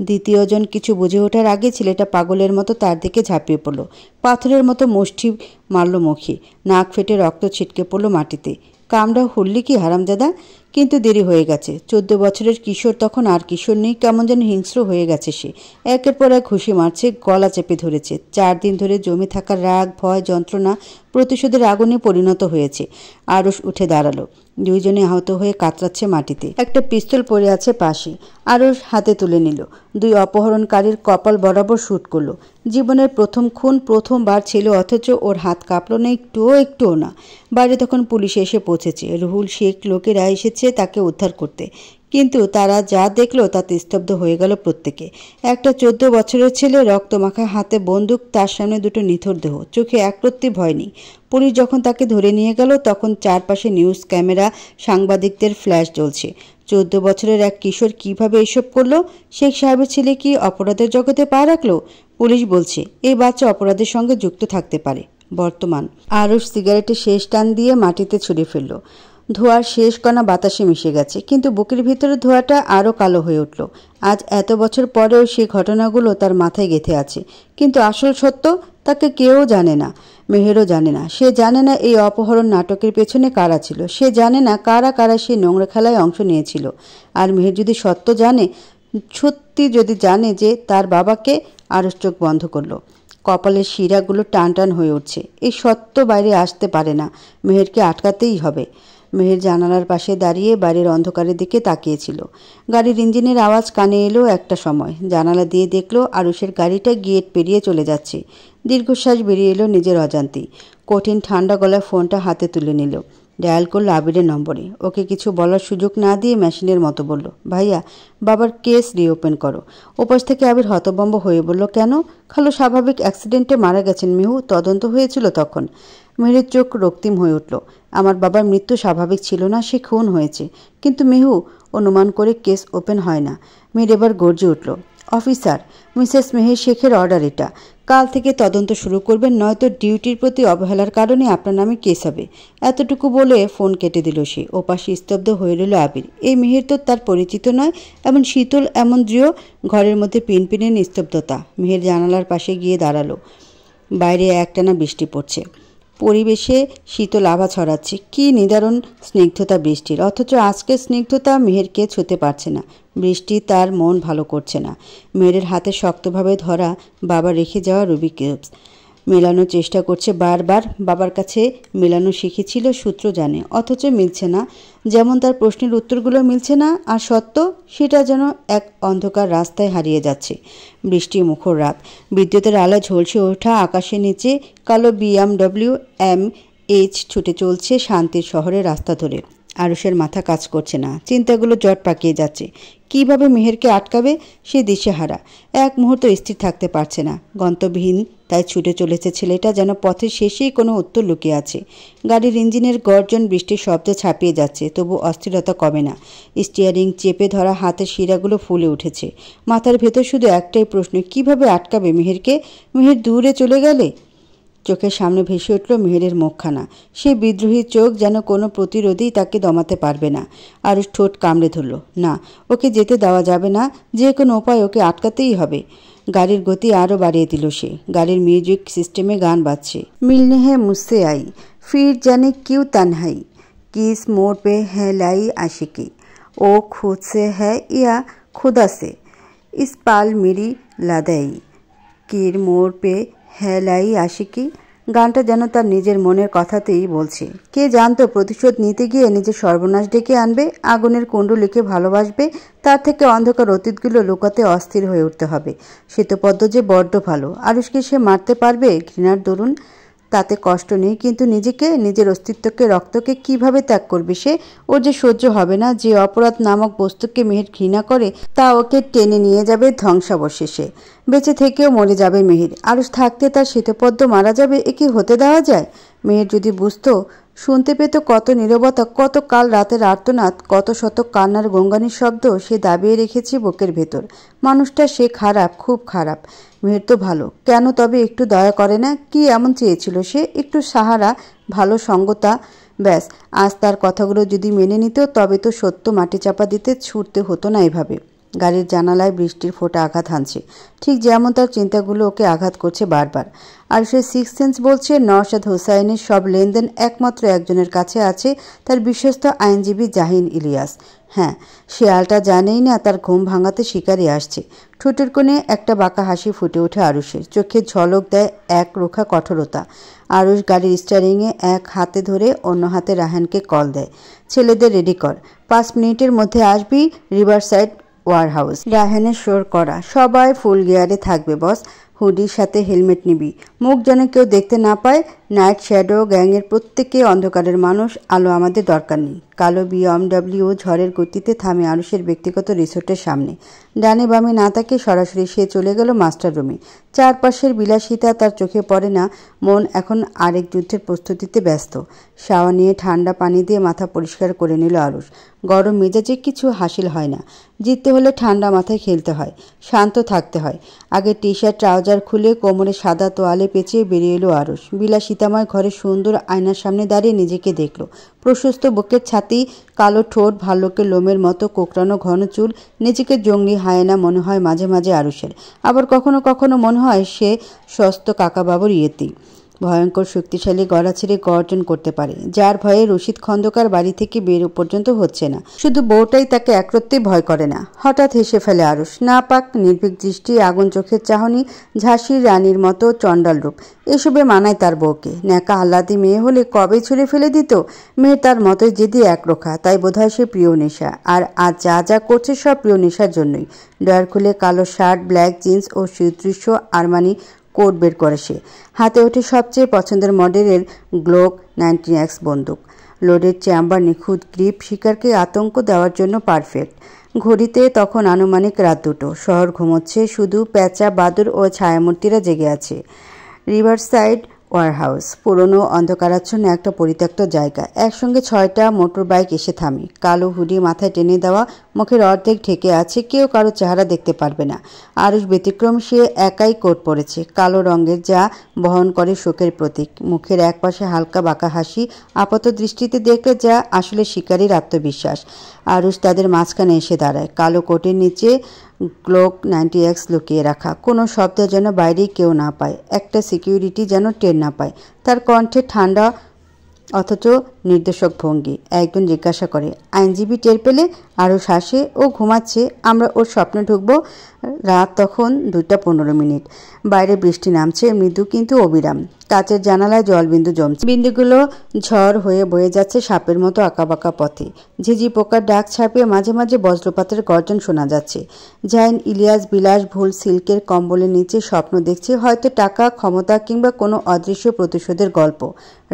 দ্বিতীয়জন কিছু বুঝে ওঠার আগে ছেলেটা পাগলের মতো তার দিকে ঝাঁপিয়ে পড়ল। পাথরের মতো মুষ্টি মারল মুখে, নাক ফেটে রক্ত ছিটকে পড়ল মাটিতে। কামড়া হুল্লি কি হারামজাদা? কিন্তু দেরি হয়ে গেছে। 14 বছরের কিশোর তখন আর কিশোর নেই, কেমন যেন হিংস্র হয়ে গেছে সে। একের পর এক ঘুষি মারছে, গলা চেপে ধরেছে। 4 দিন ধরে জমে থাকা রাগ, ভয়, যন্ত্রণা প্রতিশোধের আগুনে পরিণত হয়েছে। আরুষ উঠে দাঁড়ালো। 2 জনে আহত হয়ে কাতরাচ্ছে মাটিতে। একটা পিস্তল পড়ে আছে পাশে। আরুষ হাতে তুলে নিল। 2 অপহরণকারীর কপাল বরাবর শুট করলো। জীবনের প্রথম খুন, প্রথমবার ছিল, অথচ ওর হাত কাঁপলো না একটুও না। বাইরে তখন পুলিশ এসে পৌঁছেছে। রুহুল শেখ লোকেরা এসেছে তাকে উদ্ধার করতে, কিন্তু তারা যা দেখলো তাতে স্তব্ধ হয়ে গেল প্রত্যেকে। একটা 14 বছরের ছেলে, রক্তমাখা হাতে বন্দুক, তার সামনে 2টো নিথর দেহ, চোখে একরত্তি ভয় নেই। পুলিশ যখন তাকে ধরে নিয়ে গেল, তখন চারপাশে নিউজ ক্যামেরা, সাংবাদিকদের ফ্ল্যাশ জ্বলছে। 14 বছরের এক কিশোর কিভাবে এসব করলো? শেখ সাহেবের ছেলে কি অপরাধের জগতে পা রাখলো? পুলিশ বলছে এই বাচ্চা অপরাধের সঙ্গে যুক্ত থাকতে পারে। বর্তমান। আরুষ সিগারেটে শেষ টান দিয়ে মাটিতে ছুঁড়ে ফেলল। ধোঁয়ার শেষ কণা বাতাসে মিশে গেছে, কিন্তু বুকের ভিতরে ধোঁয়াটা আরও কালো হয়ে উঠল। আজ এত বছর পরেও সেই ঘটনাগুলো তার মাথায় গেঁথে আছে, কিন্তু আসল সত্য তাকে কেউ জানে না। মেহেরও জানে না। সে জানে না এই অপহরণ নাটকের পেছনে কারা ছিল। সে জানে না কারা কারা সেই নোংরা খেলায় অংশ নিয়েছিল। আর মেহের যদি সত্যি যদি জানে যে তার বাবাকে, আরুষ চোখ বন্ধ করলো। কপালের শিরাগুলো টান টান হয়ে উঠছে। এই সত্য বাইরে আসতে পারে না, মেহেরকে আটকাতেই হবে। মেহের জানালার পাশে দাঁড়িয়ে বাইরের অন্ধকারের দিকে তাকিয়েছিল। গাড়ির ইঞ্জিনের আওয়াজ কানে এলো একটা সময়। জানালা দিয়ে দেখলো আরুষের গাড়িটা গেট পেরিয়ে চলে যাচ্ছে। দীর্ঘশ্বাস বেরিয়ে এলো নিজের অজান্তেই। কঠিন ঠান্ডা গলায় ফোনটা হাতে তুলে নিল। ডায়াল করলো আবিরের নম্বরে। ওকে কিছু বলার সুযোগ না দিয়ে মেশিনের মতো বলল, ভাইয়া বাবার কেস রিওপেন করো। ওপাশ থেকে আবির হতভম্ব হয়ে বলল, কেন? খালু স্বাভাবিক অ্যাক্সিডেন্টে মারা গেছেন মিহু, তদন্ত হয়েছিল তখন। মেহেরের চোখ রক্তিম হয়ে উঠল। আমার বাবার মৃত্যু স্বাভাবিক ছিল না, সে খুন হয়েছে। কিন্তু মিহু, অনুমান করে কেস ওপেন হয় না। মেহের এবার গর্জে উঠল, অফিসার, মিসেস মেহের শেখের অর্ডার এটা। কাল থেকে তদন্ত শুরু করবেন, নয়তো ডিউটির প্রতি অবহেলার কারণে আপনার নামে কেস হবে। এতটুকু বলে ফোন কেটে দিল সে। ওপাশে স্তব্ধ হয়ে রইল আবির। এই মেহের তো তার পরিচিত নয়, এমন শীতল, এমন দৃঢ়। ঘরের মধ্যে পিনপিনে নিস্তব্ধতা। মেহের জানালার পাশে গিয়ে দাঁড়ালো। বাইরে একটানা বৃষ্টি পড়ছে। পরিবেশে শীতল আভা ছড়াচ্ছে। কী নিদারুণ স্নিগ্ধতা বৃষ্টির, অথচ আজকের স্নিগ্ধতা মেহেরকে ছুঁতে পারছে না। বৃষ্টি তার মন ভালো করছে না। মেহেরের হাতে শক্তভাবে ধরা বাবা রেখে যাওয়া রুবিক কিউবস মেলানোর চেষ্টা করছে বারবার। বাবার কাছে মেলানো শিখেছিল, সূত্র জানে, অথচ মিলছে না। যেমন তার প্রশ্নের উত্তরগুলো মিলছে না, আর সত্য সেটা যেন এক অন্ধকার রাস্তায় হারিয়ে যাচ্ছে। বৃষ্টি মুখর রাত, বিদ্যুতের আলো ঝলসে ওঠা আকাশের নিচে কালো BMW M-H ছুটে চলছে শান্তির শহরের রাস্তা ধরে। আরুষের মাথা কাজ করছে না, চিন্তাগুলো জট পাকিয়ে যাচ্ছে। কিভাবে মেহেরকে আটকাবে সে দিশেহারা। এক মুহূর্ত স্থির থাকতে পারছে না। গন্তব্যহীন তাই ছুটে চলেছে ছেলেটা, যেন পথের শেষেই কোনো উত্তর লুকিয়ে আছে। গাড়ির ইঞ্জিনের গর্জন বৃষ্টির শব্দ ছাপিয়ে যাচ্ছে, তবু অস্থিরতা কমে না। স্টিয়ারিং চেপে ধরা হাতের শিরাগুলো ফুলে উঠেছে। মাথার ভেতর শুধু একটাই প্রশ্ন, কিভাবে আটকাবে মেহেরকে? মেহের দূরে চলে গেলে? চোখের সামনে ভেসে উঠল মেহেরের মুখখানা। সে বিদ্রোহী চোখ, যেন কোনো প্রতিরোধই তাকে দমাতে পারবে না। আরুষ ঠোঁট কামড়ে ধরল। না, ওকে যেতে দেওয়া যাবে না। যে কোনো উপায় ওকে আটকাতেই হবে। গাড়ির গতি আরও বাড়িয়ে দিল সে। গাড়ির মিউজিক সিস্টেমে গান বাজছে। মিলনে হ্যায় মুঝসে আই, ফির জানে কিউ তনহাই, কিস মোড় পে হ্যায় লাই আশিকি, ও খুদ সে হ্যায় ইয়া খুদা সে, ইস পাল মেরি লাদাই, কির মোড় পে হেলাই আশিকি। গানটা যেন তার নিজের মনের কথাতেই বলছে। কে জানতো প্রতিশোধ নিতে গিয়ে নিজের সর্বনাশ ডেকে আনবে। আগুনের কুণ্ডুলিকে ভালোবাসবে, তার থেকে অন্ধকার অতীতগুলো লুকাতে অস্থির হয়ে উঠতে হবে। শ্বেতপদ্ম যে বড্ড ভালো। আরুষকে সে মারতে পারবে ঘৃণার দরুন, তাতে কষ্ট নেই, কিন্তু নিজেকে, নিজের অস্তিত্বকে, রক্তকে কিভাবে ত্যাগ করবে সে? ওর যে সহ্য হবে না। যে অপরাধ নামক বস্তুকে মেহের ঘৃণা করে, তা ওকে টেনে নিয়ে যাবে ধ্বংসাবশেষে। বেঁচে থেকেও মরে যাবে মেহের। আরুষ থাকতে তার শ্বেতপদ্ম মারা যাবে, এ কি হতে দেওয়া যায়? মেহের যদি বুঝতো, শুনতে পেত কত নীরবতা, কত কাল রাতের আর্তনাদ, কত শত কান্নার গঙ্গানির শব্দ সে দাবিয়ে রেখেছে বুকের ভেতর। মানুষটা সে খারাপ, খুব খারাপ। মেহের তো ভালো, কেন তবে একটু দয়া করে না? কি এমন চেয়েছিল সে? একটু সাহারা, ভালো সঙ্গতা, ব্যাস। আজ তার কথাগুলো যদি মেনে নিত, তবে তো সত্য মাটি চাপা দিতে ছুটতে হতো না এভাবে। গাড়ির জানালায় বৃষ্টির ফোঁটা আঘাত হানছে, ঠিক যেমন তার চিন্তাগুলো ওকে আঘাত করছে বারবার। আর সে সিক্স সেন্স বলছে নওশাদ হোসাইনের সব লেনদেন একমাত্র একজনের কাছে আছে, তার বিশ্বস্ত আইনজীবী জাহিন ইলিয়াস। হ্যাঁ, শেয়ালটা জানেই না তার ঘুম ভাঙাতে শিকারি আসছে। ঠোঁটের কোণে একটা বাঁকা হাসি ফুটে ওঠে আরুষের। চোখে ঝলক দেয় এক রোখা কঠোরতা। আরুষ গাড়ির স্টিয়ারিংয়ে এক হাতে ধরে অন্য হাতে রাহানকে কল দেয়, ছেলেদের রেডি কর, 5 মিনিটের মধ্যে আসবি রিভারসাইড ওয়ারহাউস। রাহানের শোর করা, সবাই ফুল গিয়ারে থাকবে বস, হুডির সাথে হেলমেট নিবি, মুখ যেন কেউ দেখতে না পায়। নাইট শ্যাডো গ্যাংয়ের প্রত্যেকে অন্ধকারের মানুষ, আলো আমাদের দরকার নেই। কালো BMW ঝড়ের গতিতে থামে আরুষের ব্যক্তিগত রিসোর্টের সামনে। ডানে বামে না তাকে সরাসরি সে চলে গেল মাস্টার রুমে। চারপাশের বিলাসিতা তার চোখে পড়ে না। মন এখন আরেক যুদ্ধের প্রস্তুতিতে ব্যস্ত। শাওয়ার নিয়ে ঠান্ডা পানি দিয়ে মাথা পরিষ্কার করে নিল আরুষ। গরম মেজাজে কিছু হাসিল হয় না। জিততে হলে ঠান্ডা মাথায় খেলতে হয়, শান্ত থাকতে হয়। আগে টি-শার্ট ট্রাউজার খুলে কোমরে সাদা তোয়ালে পেঁচিয়ে বেরিয়ে এলো আরুষ। বিলাসিতাময় ঘরে সুন্দর আয়নার সামনে দাঁড়িয়ে নিজেকে দেখল। প্রশস্ত বুকের ছাতি, কালো ঠোঁট, ভাল্লুকের লোমের মতো কোঁকড়ানো ঘন চুল। নিজেকে জঙ্গলি হায়না মনে হয় মাঝে মাঝে আরুষের। আবার কখনো কখনো মনে হয় সে সস্ত কাকাবাবুর ইয়েতি। ভয়ঙ্কর শক্তিশালী গলা ছেড়ে গর্জন করতে পারে, যার ভয়ে রশিদ খন্দকার বাড়ি থেকে বের পর্যন্ত হচ্ছে না। শুধু বউটাই তাকে একরত্তেই ভয় করে না। হঠাৎ হেসে ফেলে আরুষ। না পাক নির্ভীক দৃষ্টি, আগুন চোখের চাহনি, ঝাঁসির রানীর মতো চণ্ডাল রূপ, এসবে মানায় তার বউকে। ন্যাকা আহ্লাদি মেয়ে হলে কবে ছুঁড়ে ফেলে দিত। মেয়ে তার মতোই জেদি একরোখা, তাই বোধহয় সে প্রিয় নেশা। আর আজ যা যা করছে সব প্রিয় নেশার জন্যই। ডয়ার খুলে কালো শার্ট, ব্ল্যাক জিন্স ও সুদৃশ্য আরমানি কোট বের করে সে। হাতে ওঠে সবচেয়ে পছন্দের মডেলের গ্লোক 19X বন্দুক। লোডের চেম্বার নিখুঁত, গ্রিপ শিকারকে আতঙ্ক দেওয়ার জন্য পারফেক্ট। ঘড়িতে তখন আনুমানিক রাত 2টো। শহর ঘুমোচ্ছে, শুধু প্যাঁচা, বাদুর ও ছায়ামূর্তিরা জেগে আছে। রিভারসাইড ওয়ারহাউস, পুরনো অন্ধকারাচ্ছন্ন একটা পরিত্যক্ত জায়গা। একসঙ্গে 6টা মোটর বাইক এসে থামে। কালো হুডি মাথায় টেনে দেওয়া, মুখের অর্ধেক ঢেকে আছে, কেউ কারো চেহারা দেখতে পারবে না। আরুষ ব্যতিক্রম, সে একাই কোট পরেছে, কালো রঙের, যা বহন করে শোকের প্রতীক। মুখের একপাশে হালকা বাঁকা হাসি, আপাত দৃষ্টিতে দেখলে যা আসলে শিকারীর আত্মবিশ্বাস। আরুষ তাদের মাঝখানে এসে দাঁড়ায়। কালো কোটের নিচে গ্লোক 90X লুকিয়ে রাখা, কোনো শব্দ যেন বাইরে কেউ না পায়, একটা সিকিউরিটি যেন টের না পায়। তার কণ্ঠে ঠান্ডা অথচ নির্দেশক ভঙ্গি। একজন জিজ্ঞাসা করে, আইনজীবী টের পেলে? আরুষ হাসে। ও ঘুমাচ্ছে, আমরা ওর স্বপ্নে ঢুকবো। রাত তখন 2:15। বাইরে বৃষ্টি নামছে, মৃদু কিন্তু অবিরাম। কাচের জানালায় জলবিন্দু জমছে, বিন্দুগুলো ঝড় হয়ে বয়ে যাচ্ছে সাপের মতো আঁকাবাঁকা পথে। ঝিঝি পোকার ডাক ছাপিয়ে মাঝে মাঝে বজ্রপাতের গর্জন শোনা যাচ্ছে। জাইন ইলিয়াস বিলাসবহুল সিল্কের কম্বলের নিচে স্বপ্ন দেখছে, হয়তো টাকা, ক্ষমতা কিংবা কোনো অদৃশ্য প্রতিশোধের গল্প।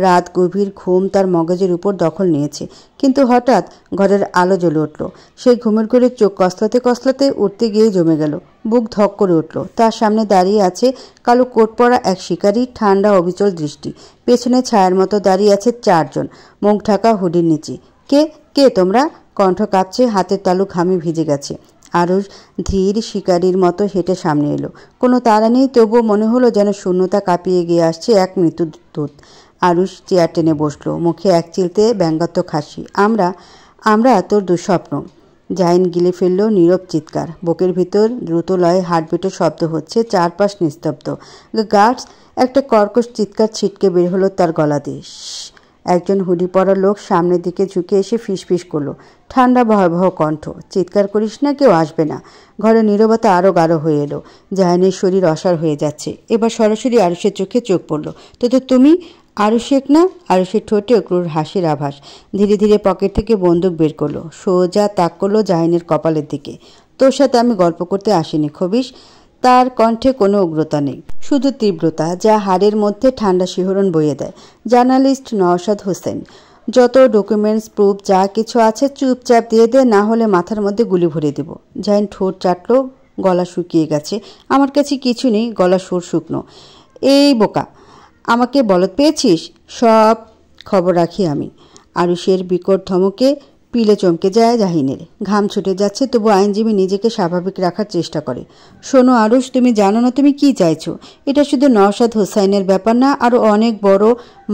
রাত গভীর, ঘুম তার মগজের উপর দখল নিয়েছে। কিন্তু হঠাৎ ঘরের আলো জ্বলে উঠল। সেই ঘুমের ঘরে চোখ কসলাতে কসলাতে উঠতে গিয়ে জমে গেল। বুক ধক করে উঠল। তার সামনে দাঁড়িয়ে আছে কালো কোট পরা এক শিকারী, ঠান্ডা অবিচল দৃষ্টি। পেছনে ছায়ার মতো দাঁড়িয়ে আছে 4 জন, মুখ ঢাকা হুডির নিচে। কে কে তোমরা? কণ্ঠ কাঁপছে, হাতের তালু ঘামে ভিজে গেছে। আরুষ ধীর শিকারীর মতো হেঁটে সামনে এলো। কোনো তাড়া নেই, তবুও মনে হলো যেন শূন্যতা কাঁপিয়ে গিয়ে আসছে এক মৃত্যু দূত। আরুষ চেয়ার টেনে বসলো, মুখে এক চিলতে ব্যঙ্গাত্মক হাসি। আমরা তোর দুঃস্বপ্ন। জাইন গিলে ফেললো নীরব চিৎকার। বুকের ভিতর দ্রুত লয়ে হার্টবিটের শব্দ হচ্ছে, চারপাশ নিস্তব্ধ। গার্ডস! একটা কর্কশ চিৎকার ছিটকে বের হলো তার গলা দিয়ে। একজন হুডি পরা লোক সামনের দিকে ঝুঁকে এসে ফিসফিস করলো, ঠান্ডা ভয়াবহ কণ্ঠ, চিৎকার করিস না, কেউ আসবে না। ঘরে নীরবতা আরও গাঢ় হয়ে এলো। জাহানের শরীর অসাড় হয়ে যাচ্ছে। এবার সরাসরি আরুষের চোখে চোখ পড়লো। তো তুমি আরুষেক না? আরুষের ঠোঁটে ক্রূর হাসির আভাস। ধীরে ধীরে পকেট থেকে বন্দুক বের করলো, সোজা তাক করলো জাহিনের কপালের দিকে। তোর সাথে আমি গল্প করতে আসিনি খবিস। তার কণ্ঠে কোনো উগ্রতা নেই, শুধু তীব্রতা, যা হাড়ের মধ্যে ঠান্ডা শিহরণ বইয়ে দেয়। জার্নালিস্ট নওশাদ হোসেন, যত ডকুমেন্টস, প্রুফ যা কিছু আছে চুপচাপ দিয়ে দে, না হলে মাথার মধ্যে গুলি ভরে দেব। জাহিন ঠোঁট চাটলো, গলা শুকিয়ে গেছে। আমার কাছে কিছু নেই, গলা সুর শুকনো। এই বোকা, আমাকে বলদ পেয়েছিস? সব খবর রাখি আমি। আরুষের বিকট ধমকে পিলে চমকে যায় জাহিনের। ঘাম ছুটে যাচ্ছে, তবু আইনজীবী নিজেকে স্বাভাবিক রাখার চেষ্টা করে। শোনো আরুষ, তুমি জানো না তুমি কি চাইছো। এটা শুধু নওশাদ হোসাইনের ব্যাপার না, আরও অনেক বড়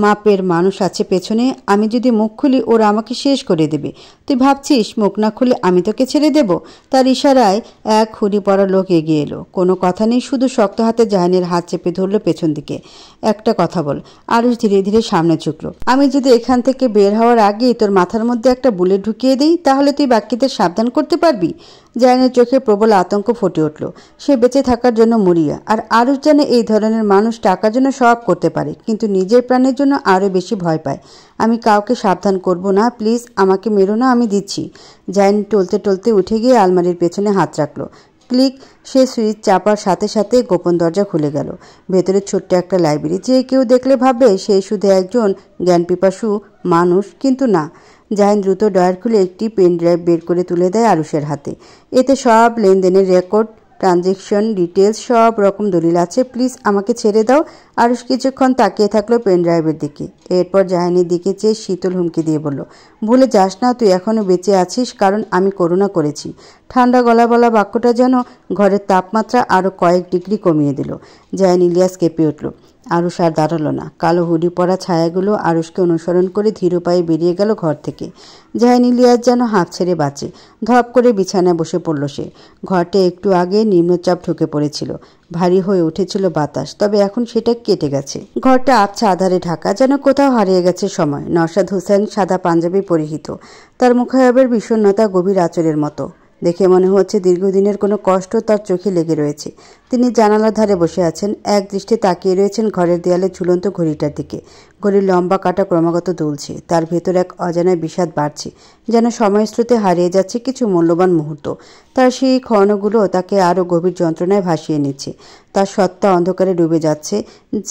মাপের মানুষ আছে পেছনে। আমি যদি মুখ খুলি ওরা আমাকে শেষ করে দেবে। তুই ভাবছিস মুখ না খুলে আমি তোকে ছেড়ে দেব? তার ইশারায় এক হুডি পরা লোক এগিয়ে এলো। কোনো কথা নেই, শুধু শক্ত হাতে জাহিনের হাত চেপে ধরলো পেছন দিকে। একটা কথা বল। আরুষ ধীরে ধীরে সামনে ঝুঁকলো। আমি যদি এখান থেকে বের হওয়ার আগেই তোর মাথার মধ্যে একটা বুলেট ঢুকিয়ে দেই, তাহলে তুই বাকিদের সাবধান করতে পারবি? জাহিনের চোখে প্রবল আতঙ্ক ফুটে উঠল। সে বেঁচে থাকার জন্য মরিয়া। আর আরুষ জানে এই ধরনের মানুষ টাকার জন্য সব করতে পারে, কিন্তু নিজের প্রাণের জন্য আরও বেশি ভয় পায়। আমি কাউকে সাবধান করব না, প্লিজ আমাকে মেরো না, আমি দিচ্ছি। জাহিন টলতে টলতে উঠে গিয়ে আলমারির পেছনে হাত রাখলো। ক্লিক! সে সুইচ চাপার সাথে সাথে গোপন দরজা খুলে গেল। ভেতরে ছোট্ট একটা লাইব্রেরি। যে কেউ দেখলে ভাববে সে শুধু একজন জ্ঞানপিপাসু মানুষ, কিন্তু না। জাহিন দ্রুত ডয়ার খুলে একটি পেন ড্রাইভ বের করে তুলে দেয় আরুষের হাতে। এতে সব লেনদেনের রেকর্ড, ট্রানজেকশন ডিটেলস, সব রকম দলিল আছে। প্লিজ আমাকে ছেড়ে দাও। আরুষ কিছুক্ষণ তাকিয়ে থাকলো পেন ড্রাইভের দিকে। এরপর জাহিনের দিকে চেয়ে শীতল হুমকি দিয়ে বলল, ভুলে যাস না তুই এখনো বেঁচে আছিস, কারণ আমি করুণা করেছি। ঠান্ডা গলা বলা বাক্যটা যেন ঘরের তাপমাত্রা আরও কয়েক ডিগ্রি কমিয়ে দিল। জাহিন ইলিয়াস কেঁপে উঠল। আরুষ আর দাঁড়ালো না। কালো হুডি পরা ছায়াগুলো আরুষকে অনুসরণ করে ধীর পায়ে বেরিয়ে গেল ঘর থেকে। জাহিনী লিয়াজ যেন হাঁপ ছেড়ে বাঁচে। ধপ করে বিছানায় বসে পড়ল সে। ঘরটা একটু আগে নিম্নচাপ ঢুকে পড়েছিল। ভারী হয়ে উঠেছিল বাতাস, তবে এখন সেটা কেটে গেছে। ঘরটা আবছা আধারে ঢাকা, যেন কোথাও হারিয়ে গেছে সময়। নওশাদ হোসেন সাদা পাঞ্জাবি পরিহিত, তার মুখায়বের বিষণ্ণতা গভীর আঁচলের মতো। দেখে মনে হচ্ছে দীর্ঘদিনের কোনো কষ্ট তার চোখে লেগে রয়েছে। তিনি জানালার ধারে বসে আছেন, এক দৃষ্টি তাকিয়ে রয়েছেন ঘরের দেয়ালে ঝুলন্ত ঘড়িটার দিকে। ঘড়ির লম্বা কাঁটা ক্রমাগত দুলছে, তার ভেতর এক অজানা বিষাদ বাড়ছে, যেন সময়স্রোতে হারিয়ে যাচ্ছে কিছু মূল্যবান মুহূর্ত। তার সেই ক্ষণগুলো তাকে আরও গভীর যন্ত্রণায় ভাসিয়ে নিচ্ছে। তার সত্তা অন্ধকারে ডুবে যাচ্ছে,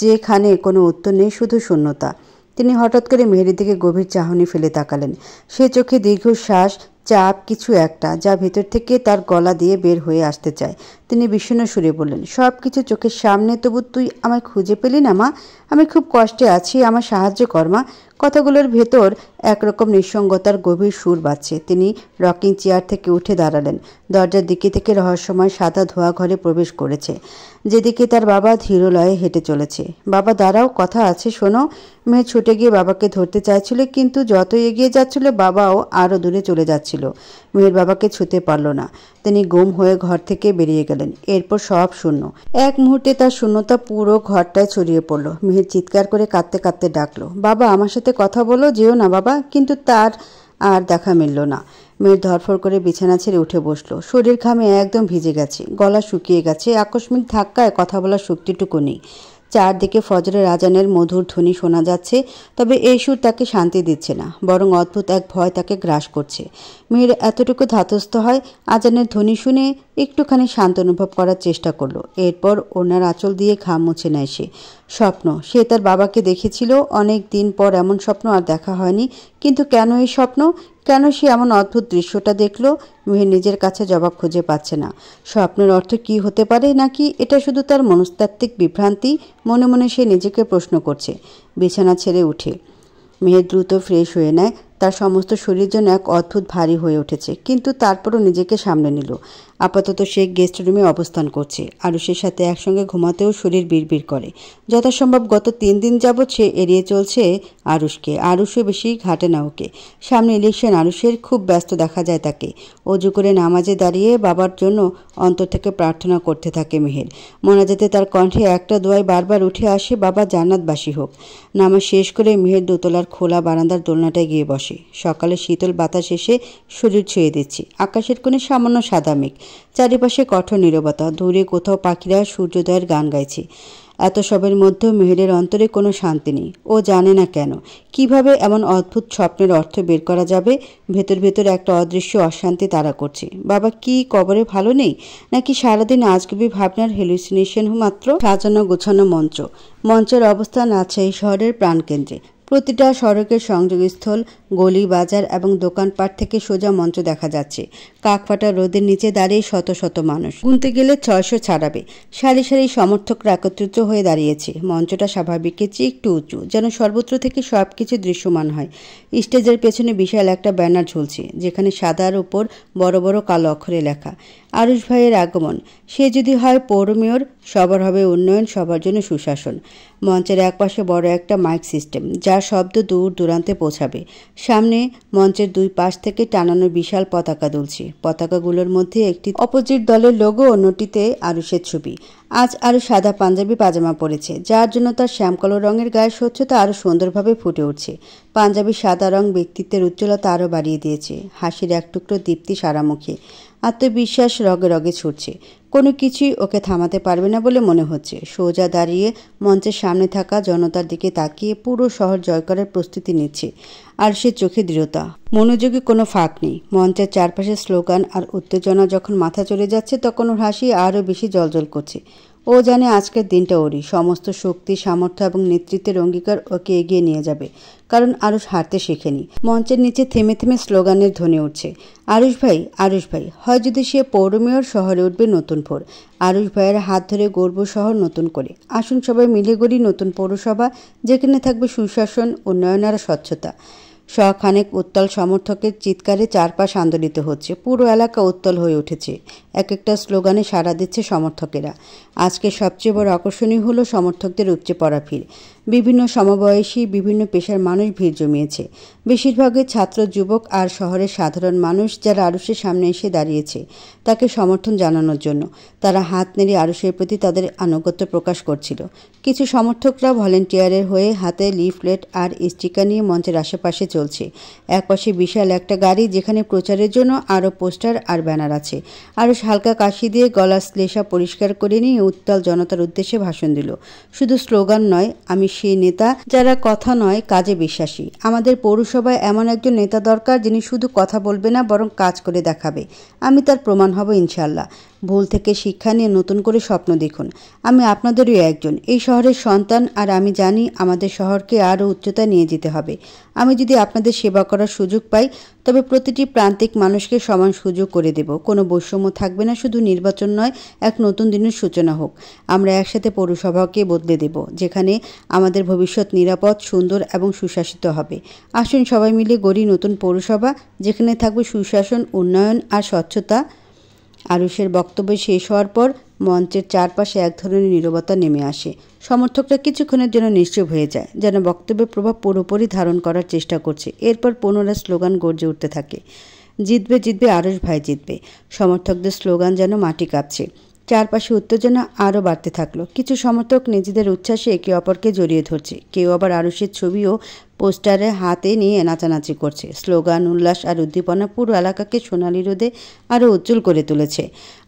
যেখানে কোনো উত্তর নেই, শুধু শূন্যতা। তিনি হঠাৎ করে মেহেরের দিকে গভীর চাহনি ফেলে তাকালেন। সে চোখে দীর্ঘশ্বাস, চাপ, কিছু একটা যা ভেতর থেকে তার গলা দিয়ে বের হয়ে আসতে চায়। তিনি বিষণ্ণ সুরে বললেন, সব কিছু চোখের সামনে, তবু তুই আমায় খুঁজে পেলি না মা? আমি খুব কষ্টে আছি, আমার সাহায্য কর মা। কথাগুলোর ভেতর একরকম নিঃসঙ্গতার গভীর সুর বাজছে। তিনি রকিং চেয়ার থেকে উঠে দাঁড়ালেন। দরজার দিকে থেকে রহস্যময় সাদা ধোঁয়া ঘরে প্রবেশ করেছে, যেদিকে তার বাবা ধীরলয়ে হেঁটে চলেছে। বাবা দাঁড়াও, কথা আছে, শোনো। মেয়ে ছুটে গিয়ে বাবাকে ধরতে চাইছিল, কিন্তু যতই এগিয়ে যাচ্ছিল বাবাও আরও দূরে চলে যাচ্ছিল। মেয়ের বাবাকে ছুঁতে পারল না। তিনি গুম হয়ে ঘর থেকে বেরিয়ে গেলেন। এরপর সব শূন্য। এক মুহূর্তে তার শূন্যতা পুরো ঘরটায় ছড়িয়ে পড়ল। মেহের চিৎকার করে কাঁদতে কাঁদতে ডাকলো, বাবা আমার সাথে কথা বলো, যেও না বাবা। কিন্তু তার আর দেখা মিলল না। মেয়ের ধরফর করে বিছানা ছেড়ে উঠে বসলো। শরীর ঘামে একদম ভিজে গেছে, গলা শুকিয়ে গেছে, আকস্মিক ধাক্কায় কথা বলার শক্তিটুকু নেই। চারদিকে ফজরের আজানের মধুর ধ্বনি শোনা যাচ্ছে, তবে এই সুর তাকে শান্তি দিচ্ছে না, বরং অদ্ভুত এক ভয় তাকে গ্রাস করছে। মেয়ের এতটুকু ধাতস্থ হয়, আজানের ধ্বনি শুনে একটুখানি শান্ত অনুভব করার চেষ্টা করলো। এরপর ওনার আঁচল দিয়ে ঘাম মুছে নেয় সে। স্বপ্ন, সে তার বাবাকে দেখেছিল অনেক দিন পর। এমন স্বপ্ন আর দেখা হয়নি। কিন্তু কেন এই স্বপ্ন? কেন সে এমন অদ্ভুত দৃশ্যটা দেখল? মেহের নিজের কাছে জবাব খুঁজে পাচ্ছে না। স্বপ্নের অর্থ কি হতে পারে, নাকি এটা শুধু তার মনস্তাত্ত্বিক বিভ্রান্তি? মনে মনে সে নিজেকে প্রশ্ন করছে। বিছানা ছেড়ে উঠে মেহের দ্রুত ফ্রেশ হয়ে নেয়। তার সমস্ত শরীর যেন এক অদ্ভুত ভারী হয়ে উঠেছে, কিন্তু তারপরও নিজেকে সামলে নিল। আপাতত সে গেস্ট রুমে অবস্থান করছে। আরুষের সাথে একসঙ্গে ঘুমাতেও শরীর বিড়বিড় করে। যথাসম্ভব গত 3 দিন যাবৎ সে এড়িয়ে চলছে আরুষকে। আরুষও বেশি ঘাটে না ওকে। সামনে ইলেকশন, আরুষের খুব ব্যস্ত দেখা যায় তাকে। অজু করে নামাজে দাঁড়িয়ে বাবার জন্য অন্তর থেকে প্রার্থনা করতে থাকে মেহের। মোনাজাতে তার কণ্ঠে একটা দোয়ায় বারবার উঠে আসে, বাবা জান্নাতবাসী হোক। নামাজ শেষ করে মেহের দোতলার খোলা বারান্দার দোলনাটায় গিয়ে বসে। সকালে শীতল বাতাস এসে শরীর ছুঁয়ে দিচ্ছে। আকাশের কোণে সামান্য সাদা মেঘ, চারিপাশে কঠোর নীরবতা। দূরে কোথাও পাখিরা সূর্যোদয়ের গান গাইছে। এত সবের মধ্যেও মেহেরের অন্তরে কোনো শান্তি নেই। ও জানে না কেন, কিভাবে এমন অদ্ভুত স্বপ্নের অর্থ বের করা যাবে। ভেতর ভেতর একটা অদৃশ্য অশান্তি তাড়া করছে। বাবা কি কবরে ভালো নেই, নাকি সারাদিন আজগুবি ভাবনার হেলুসিনেশন মাত্র? সাজানো গোছানো মঞ্চ। মঞ্চের অবস্থান রাজশাহী শহরের প্রাণকেন্দ্রে। প্রতিটা সড়কের সংযোগস্থল, গলি, বাজার এবং দোকানপাট থেকে সোজা মঞ্চ দেখা যাচ্ছে। কাকফাটা রোদের নিচে দাঁড়িয়ে শত শত মানুষ, গুনতে গেলে 600 ছাড়াবে। সারি সারি সমর্থকরা একত্রিত হয়ে দাঁড়িয়েছে। মঞ্চটা স্বাভাবিকের চেয়ে একটু উঁচু, যেন সর্বত্র থেকে সবকিছু দৃশ্যমান হয়। স্টেজের পেছনে বিশাল একটা ব্যানার ঝুলছে, যেখানে সাদার উপর বড় বড় কালো অক্ষরে লেখা আরুষ ভাইয়ের আগমন। সে যদি হয় পৌর মেয়র, সবার হবে উন্নয়ন, সবার জন্য সুশাসন। মঞ্চের একপাশে বড় একটা মাইক সিস্টেম, যার শব্দ দূর দূরান্তে পৌঁছাবে। সামনে মঞ্চের দুই পাশ থেকে টানানো বিশাল পতাকা দুলছে। পতাকাগুলোর মধ্যে একটি অপোজিট দলের লোগো, অন্যটিতে আরুষের ছবি। আজ আরও সাদা পাঞ্জাবি পাজামা পরেছে, যার জন্য তার শ্যামকালো রঙের গায়ের স্বচ্ছতা আরও সুন্দরভাবে ফুটে উঠছে। পাঞ্জাবির সাদা রং ব্যক্তিত্বের উজ্জ্বলতা আরও বাড়িয়ে দিয়েছে। হাসির এক টুকরো দীপ্তি সারা মুখে। আত্মবিশ্বাস রগে রগে ছুটছে। কোনো কিছুই ওকে থামাতে পারবে না বলে মনে হচ্ছে। সোজা দাঁড়িয়ে মঞ্চের সামনে থাকা জনতার দিকে তাকিয়ে পুরো শহর জয় করার প্রস্তুতি নিচ্ছে। আর সে চোখে দৃঢ়তা, মনোযোগে কোনো ফাঁক নেই। মঞ্চের চারপাশে স্লোগান আর উত্তেজনা যখন মাথা চলে যাচ্ছে, তখন ওর হাসি আরও বেশি জ্বলজ্বল করছে। ও জানে আজকের দিনটা ওরই। সমস্ত শক্তি, সামর্থ্য এবং নেতৃত্বের অঙ্গীকার ওকে এগিয়ে নিয়ে যাবে, কারণ আরুষ হারতে শেখেনি। মঞ্চের নিচে থেমে থেমে স্লোগানের ধ্বনি উঠছে, আরুষ ভাই, আরুষ ভাই। হয় যদি সে পৌর মেয়র, শহরে উঠবে নতুন ভোর। আরুষ ভাইয়ের হাত ধরে গড়ব শহর নতুন করে। আসুন সবাই মিলে গড়ি নতুন পৌরসভা, যেখানে থাকবে সুশাসন, উন্নয়ন আর স্বচ্ছতা। শখানেক উত্তাল সমর্থকের চিৎকারে চারপাশ আন্দোলিত হচ্ছে। পুরো এলাকা উত্তাল হয়ে উঠেছে। এক একটা স্লোগানে সাড়া দিচ্ছে সমর্থকেরা। আজকে সবচেয়ে বড় আকর্ষণীয় হলো সমর্থকদের উপচে পড়া ভিড়। বিভিন্ন সমবয়সী, বিভিন্ন পেশার মানুষ ভিড় জমিয়েছে। বেশিরভাগই ছাত্র, যুবক আর শহরের সাধারণ মানুষ, যারা আরুষের সামনে এসে দাঁড়িয়েছে তাকে সমর্থন জানানোর জন্য। তারা হাত নেড়ে আরুষের প্রতি তাদের আনুগত্য প্রকাশ করছিল। কিছু সমর্থকরা ভলেন্টিয়ারের হয়ে হাতে লিফলেট আর স্টিকার নিয়ে মঞ্চের আশেপাশে চলছে। একপাশে বিশাল একটা গাড়ি, যেখানে প্রচারের জন্য আরও পোস্টার আর ব্যানার আছে। আরুষ হালকা কাশি দিয়ে গলার শ্লেষা পরিষ্কার করে নিয়ে উত্তাল জনতার উদ্দেশ্যে ভাষণ দিল। শুধু স্লোগান নয়, আমি সেই নেতা যারা কথা নয় কাজে বিশ্বাসী। আমাদের পৌরসভায় এমন একজন নেতা দরকার, যিনি শুধু কথা বলবে না, বরং কাজ করে দেখাবে। আমি তার প্রমাণ হব ইনশাল্লাহ। ভুল থেকে শিক্ষা নিয়ে নতুন করে স্বপ্ন দেখুন। আমি আপনাদেরই একজন, এই শহরের সন্তান, আর আমি জানি আমাদের শহরকে আরও উচ্চতায় নিয়ে যেতে হবে। আমি যদি আপনাদের সেবা করার সুযোগ পাই, তবে প্রতিটি প্রান্তিক মানুষকে সমান সুযোগ করে দেব। কোনো বৈষম্য থাকবে না। শুধু নির্বাচন নয়, এক নতুন দিনের সূচনা হোক। আমরা একসাথে পৌরসভাকে বদলে দেব, যেখানে আমাদের ভবিষ্যৎ নিরাপদ, সুন্দর এবং সুশাসিত হবে। আসুন সবাই মিলে গড়ি নতুন পৌরসভা, যেখানে থাকবে সুশাসন, উন্নয়ন আর স্বচ্ছতা। আরুষের বক্তব্য শেষ হওয়ার পর মঞ্চের চারপাশে এক ধরনের নীরবতা নেমে আসে। সমর্থকরা কিছুক্ষণের জন্য নিশ্চুপ হয়ে যায়, যেন বক্তব্যের প্রভাব পুরোপুরি ধারণ করার চেষ্টা করছে। এরপর পুনরায় স্লোগান গর্জে উঠতে থাকে, জিতবে জিতবে আরুষ ভাই জিতবে। সমর্থকদের স্লোগান যেন মাটি কাঁপছে। চারপাশে উত্তেজনা আরও বাড়তে থাকলো। কিছু সমর্থক নিজেদের উচ্ছ্বাসে একে অপরকে জড়িয়ে ধরছে। কেউ আবার আরুষের ছবিও পোস্টারে হাতে নিয়ে নাচানাচি করছে। স্লোগান, উল্লাস আর উদ্দীপনা পুরো এলাকাকে সোনালি রোদে আরও উজ্জ্বল করে তুলেছে।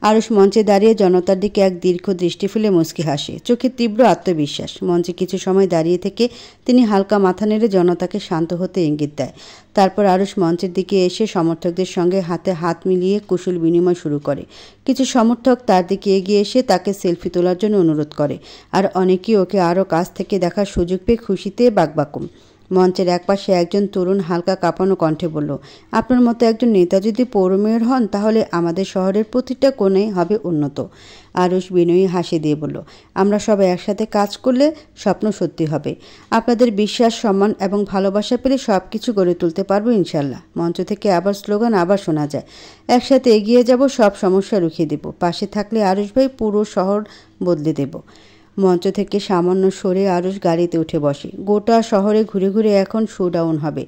আরুষ মঞ্চে দাঁড়িয়ে জনতার দিকে এক দীর্ঘ দৃষ্টি ফেলে মুচকি হাসে, চোখে তীব্র আত্মবিশ্বাস। মঞ্চে কিছু সময় দাঁড়িয়ে থেকে তিনি হালকা মাথা নেড়ে জনতাকে শান্ত হতে ইঙ্গিত দেয়। তারপর আরুষ মঞ্চের দিকে এসে সমর্থকদের সঙ্গে হাতে হাত মিলিয়ে কুশল বিনিময় শুরু করে। কিছু সমর্থক তার দিকে এগিয়ে এসে তাকে সেলফি তোলার জন্য অনুরোধ করে, আর অনেকেই ওকে আরও কাছ থেকে দেখার সুযোগ পেয়ে খুশিতে বাকবাকুম। মঞ্চের একপাশে একজন তরুণ হালকা কাঁপানো কণ্ঠে বলল, আপনার মতো একজন নেতা যদি পৌর মেয়র হন, তাহলে আমাদের শহরের প্রতিটা কোণে হবে উন্নত। আরুষ বিনয়ী হাসি দিয়ে বলল, আমরা সবাই একসাথে কাজ করলে স্বপ্ন সত্যি হবে। আপনাদের বিশ্বাস, সম্মান এবং ভালোবাসা পেলে সব কিছু গড়ে তুলতে পারবো ইনশাল্লাহ। মঞ্চ থেকে আবার স্লোগান আবার শোনা যায়, একসাথে এগিয়ে যাব, সব সমস্যা রুখিয়ে দেব। পাশে থাকলে আরুষ ভাই পুরো শহর বদলে দেব। মঞ্চ থেকে সামান্য সরে আরুষ গাড়িতে উঠে বসে। গোটা শহরে ঘুরে ঘুরে এখন শোডাউন হবে।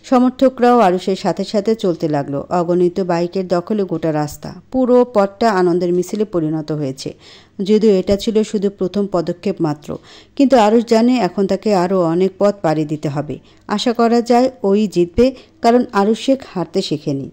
সমর্থকরাও আরুষের সাথে সাথে চলতে লাগলো। অগণিত বাইকের দখলে গোটা রাস্তা। পুরো পথটা আনন্দের মিছিলে পরিণত হয়েছে। যদিও এটা ছিল শুধু প্রথম পদক্ষেপ মাত্র, কিন্তু আরুষ জানে এখন তাকে আরও অনেক পথ পাড়ি দিতে হবে। আশা করা যায় ওই জিতবে, কারণ আরুষ শেখ হারতে শেখেনি।